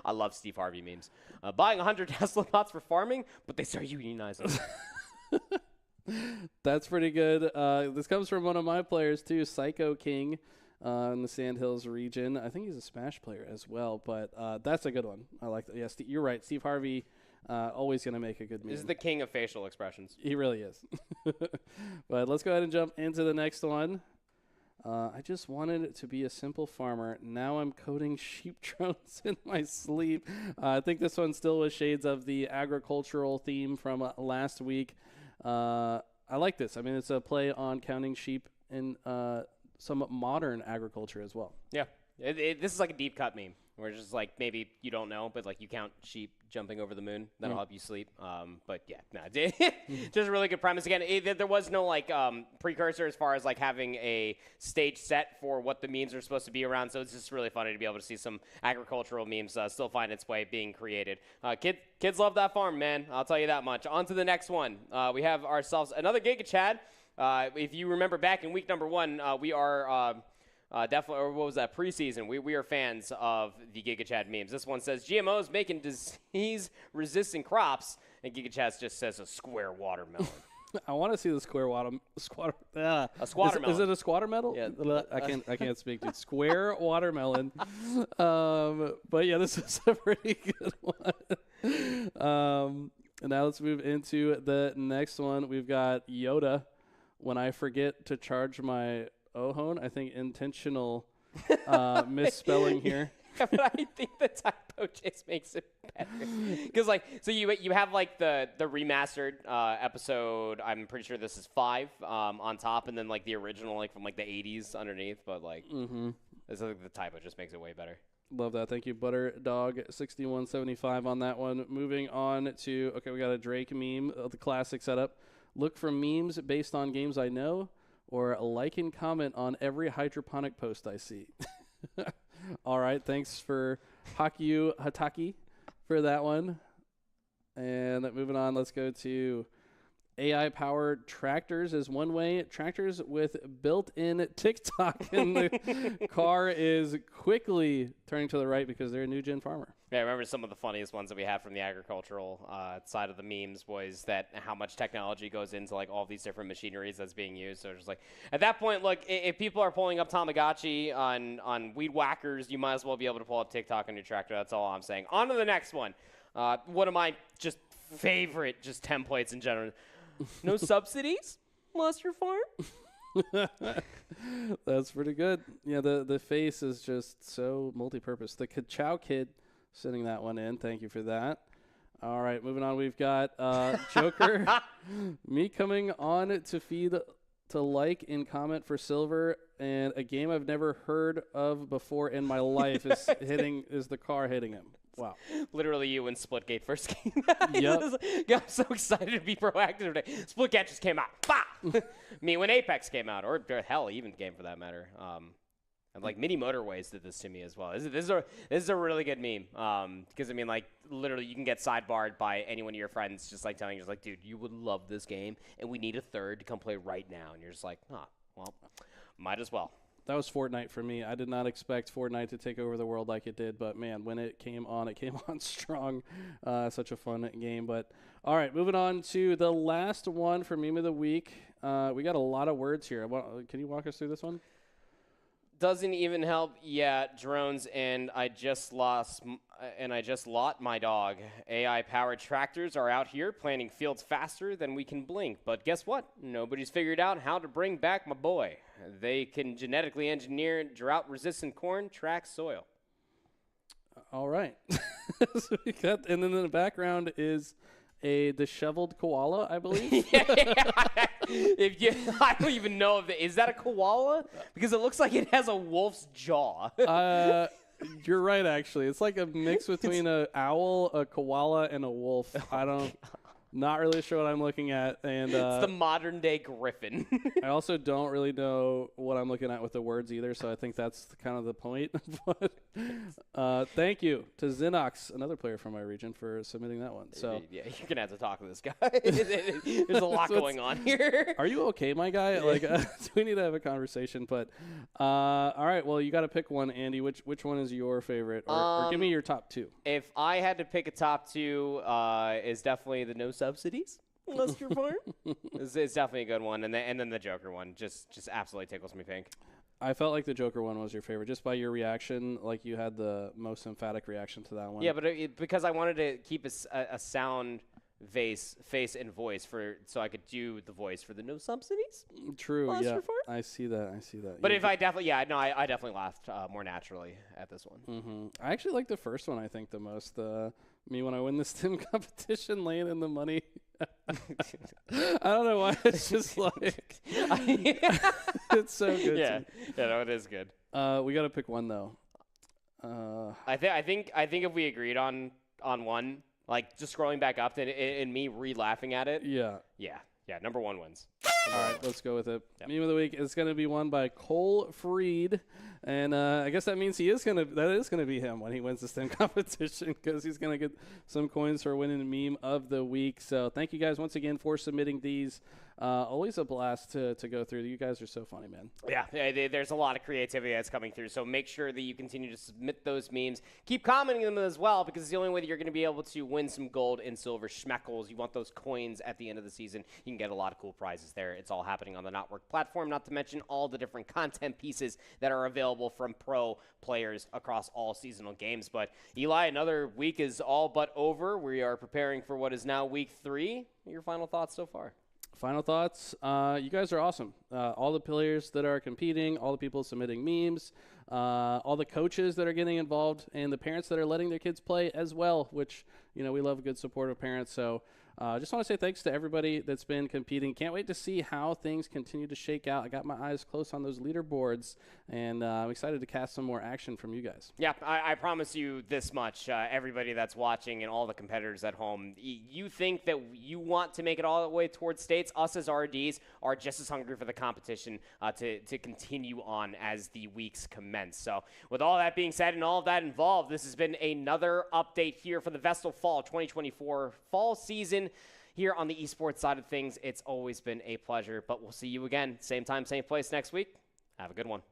I love Steve Harvey memes. Buying 100 Tesla bots for farming, but they start unionizing. That's pretty good. This comes from one of my players too, Psycho King, in the Sandhills region. I think he's a Smash player as well, but that's a good one. I like that. Yeah, you're right. Steve Harvey, always going to make a good meme. This is the king of facial expressions. He really is. But let's go ahead and jump into the next one. I just wanted to be a simple farmer. Now I'm coding sheep drones in my sleep. I think this one still was shades of the agricultural theme from last week. I like this. I mean, it's a play on counting sheep in some modern agriculture as well. Yeah. This is like a deep cut meme where it's just like maybe you don't know, but like you count sheep jumping over the moon. That'll help you sleep. But yeah, no, just a really good premise. Again, there was no like precursor as far as like having a stage set for what the memes are supposed to be around. So it's just really funny to be able to see some agricultural memes still find its way being created. Kids love that farm, man. I'll tell you that much. On to the next one. We have ourselves another Giga Chad. If you remember back in week number 1, we are definitely, or what was that, preseason, we are fans of the Giga Chad memes. This one says, GMOs making disease-resistant crops, and Giga Chad just says a square watermelon. I want to see the square watermelon. A squattermelon. Is it a squatter Yeah. I can't speak, dude. Square watermelon. But yeah, this is a pretty good one. And now let's move into the next one. We've got Yoda. When I forget to charge my Ohone, I think intentional misspelling here. Yeah, but I think the typo just makes it better. Because like, so you have like the remastered episode. I'm pretty sure this is 5 on top, and then like the original like from like the 80s underneath. But like, it's like the typo just makes it way better. Love that. Thank you, Butterdog6175 on that one. Moving on to, okay, we got a Drake meme, the classic setup. Look for memes based on games I know or like and comment on every hydroponic post I see. All right, thanks for Hakiyu Hataki for that one. And moving on, let's go to AI-powered tractors is one way. Tractors with built-in TikTok, and the car is quickly turning to the right because they're a new-gen farmer. Yeah, I remember some of the funniest ones that we had from the agricultural side of the memes was that how much technology goes into like all these different machineries that's being used. So just like at that point, look, if people are pulling up Tamagotchi on weed whackers, you might as well be able to pull up TikTok on your tractor. That's all I'm saying. On to the next one. One of my just favorite just templates in general. No subsidies? Lost your farm? That's pretty good. Yeah, the face is just so multi-purpose. The Ka-Chow Kid sending that one in. Thank you for that. All right, moving on. We've got Joker. Me coming on to feed to like and comment for silver, and a game I've never heard of before in my life is the car hitting him. Wow. Literally you when Splitgate first came out. Yep. I'm so excited to be proactive today. Splitgate just came out. Bah! Me when Apex came out, or hell, even game for that matter. And like Mini Motorways did this to me as well. This is a really good meme. Because I mean, like literally, you can get sidebarred by any one of your friends, just like telling you, like, dude, you would love this game, and we need a third to come play right now. And you're just like, well, might as well. That was Fortnite for me. I did not expect Fortnite to take over the world like it did, but man, when it came on strong. Such a fun game. But all right, moving on to the last one for meme of the week. We got a lot of words here. Can you walk us through this one? Doesn't even help. Yeah, drones, and I just lot my dog. AI-powered tractors are out here planting fields faster than we can blink. But guess what? Nobody's figured out how to bring back my boy. They can genetically engineer drought-resistant corn, track soil. All right. So we got, and then in the background is a disheveled koala, I believe. I don't even know is that a koala? Because it looks like it has a wolf's jaw. You're right, actually. It's like a mix between an owl, a koala, and a wolf. Not really sure what I'm looking at. And it's the modern day griffin. I also don't really know what I'm looking at with the words either, so I think that's kind of the point. But thank you to Xenox, another player from my region, for submitting that one. So yeah, you're gonna have to talk to this guy. There's a lot going on here. Are you okay, my guy? Like, we need to have a conversation. But all right, well, you got to pick one, Andy. Which one is your favorite, or give me your top two? If I had to pick a top two, is definitely the no subsidies. Lester Farm. It's definitely a good one, and then the Joker one just absolutely tickles me pink. I felt like the Joker one was your favorite, just by your reaction. Like, you had the most emphatic reaction to that one. Yeah, but because I wanted to keep a sound face and voice so I could do the voice for the no subsidies. True. Lester Yeah, Farm. I see that. But if I definitely, I definitely laughed more naturally at this one. Mm-hmm. I actually like the first one, I think, the most. Me when I win the STEM competition, laying in the money. I don't know why. It's just like it's so good. Yeah, no, it is good. We got to pick one though. I think if we agreed on one, like just scrolling back up and me re-laughing at it. Yeah. Number one wins. All right, let's go with it. Yep. Meme of the week is going to be won by Cole Freed, and I guess that means that is gonna be him when he wins the STEM competition, because he's gonna get some coins for winning meme of the week. So thank you guys once again for submitting these. Always a blast to go through. You guys are so funny, man. Yeah, there's a lot of creativity that's coming through, so make sure that you continue to submit those memes. Keep commenting them as well, because it's the only way that you're going to be able to win some gold and silver schmeckles. You want those coins at the end of the season. You can get a lot of cool prizes there. It's all happening on the Notwork platform, not to mention all the different content pieces that are available from pro players across all seasonal games. But Eli, another week is all but over. We are preparing for what is now week 3. Your final thoughts so far? Final thoughts. You guys are awesome. All the players that are competing, all the people submitting memes, all the coaches that are getting involved, and the parents that are letting their kids play as well, which, we love good supportive parents. So Just want to say thanks to everybody that's been competing. Can't wait to see how things continue to shake out. I got my eyes close on those leaderboards, and I'm excited to cast some more action from you guys. Yeah, I promise you this much, everybody that's watching and all the competitors at home, you think that you want to make it all the way towards states. Us as RDs are just as hungry for the competition to continue on as the weeks commence. So with all that being said and all of that involved, this has been another update here for the VESL Fall 2024 fall season here on the esports side of things. It's always been a pleasure, but we'll see you again, same time, same place next week. Have a good one.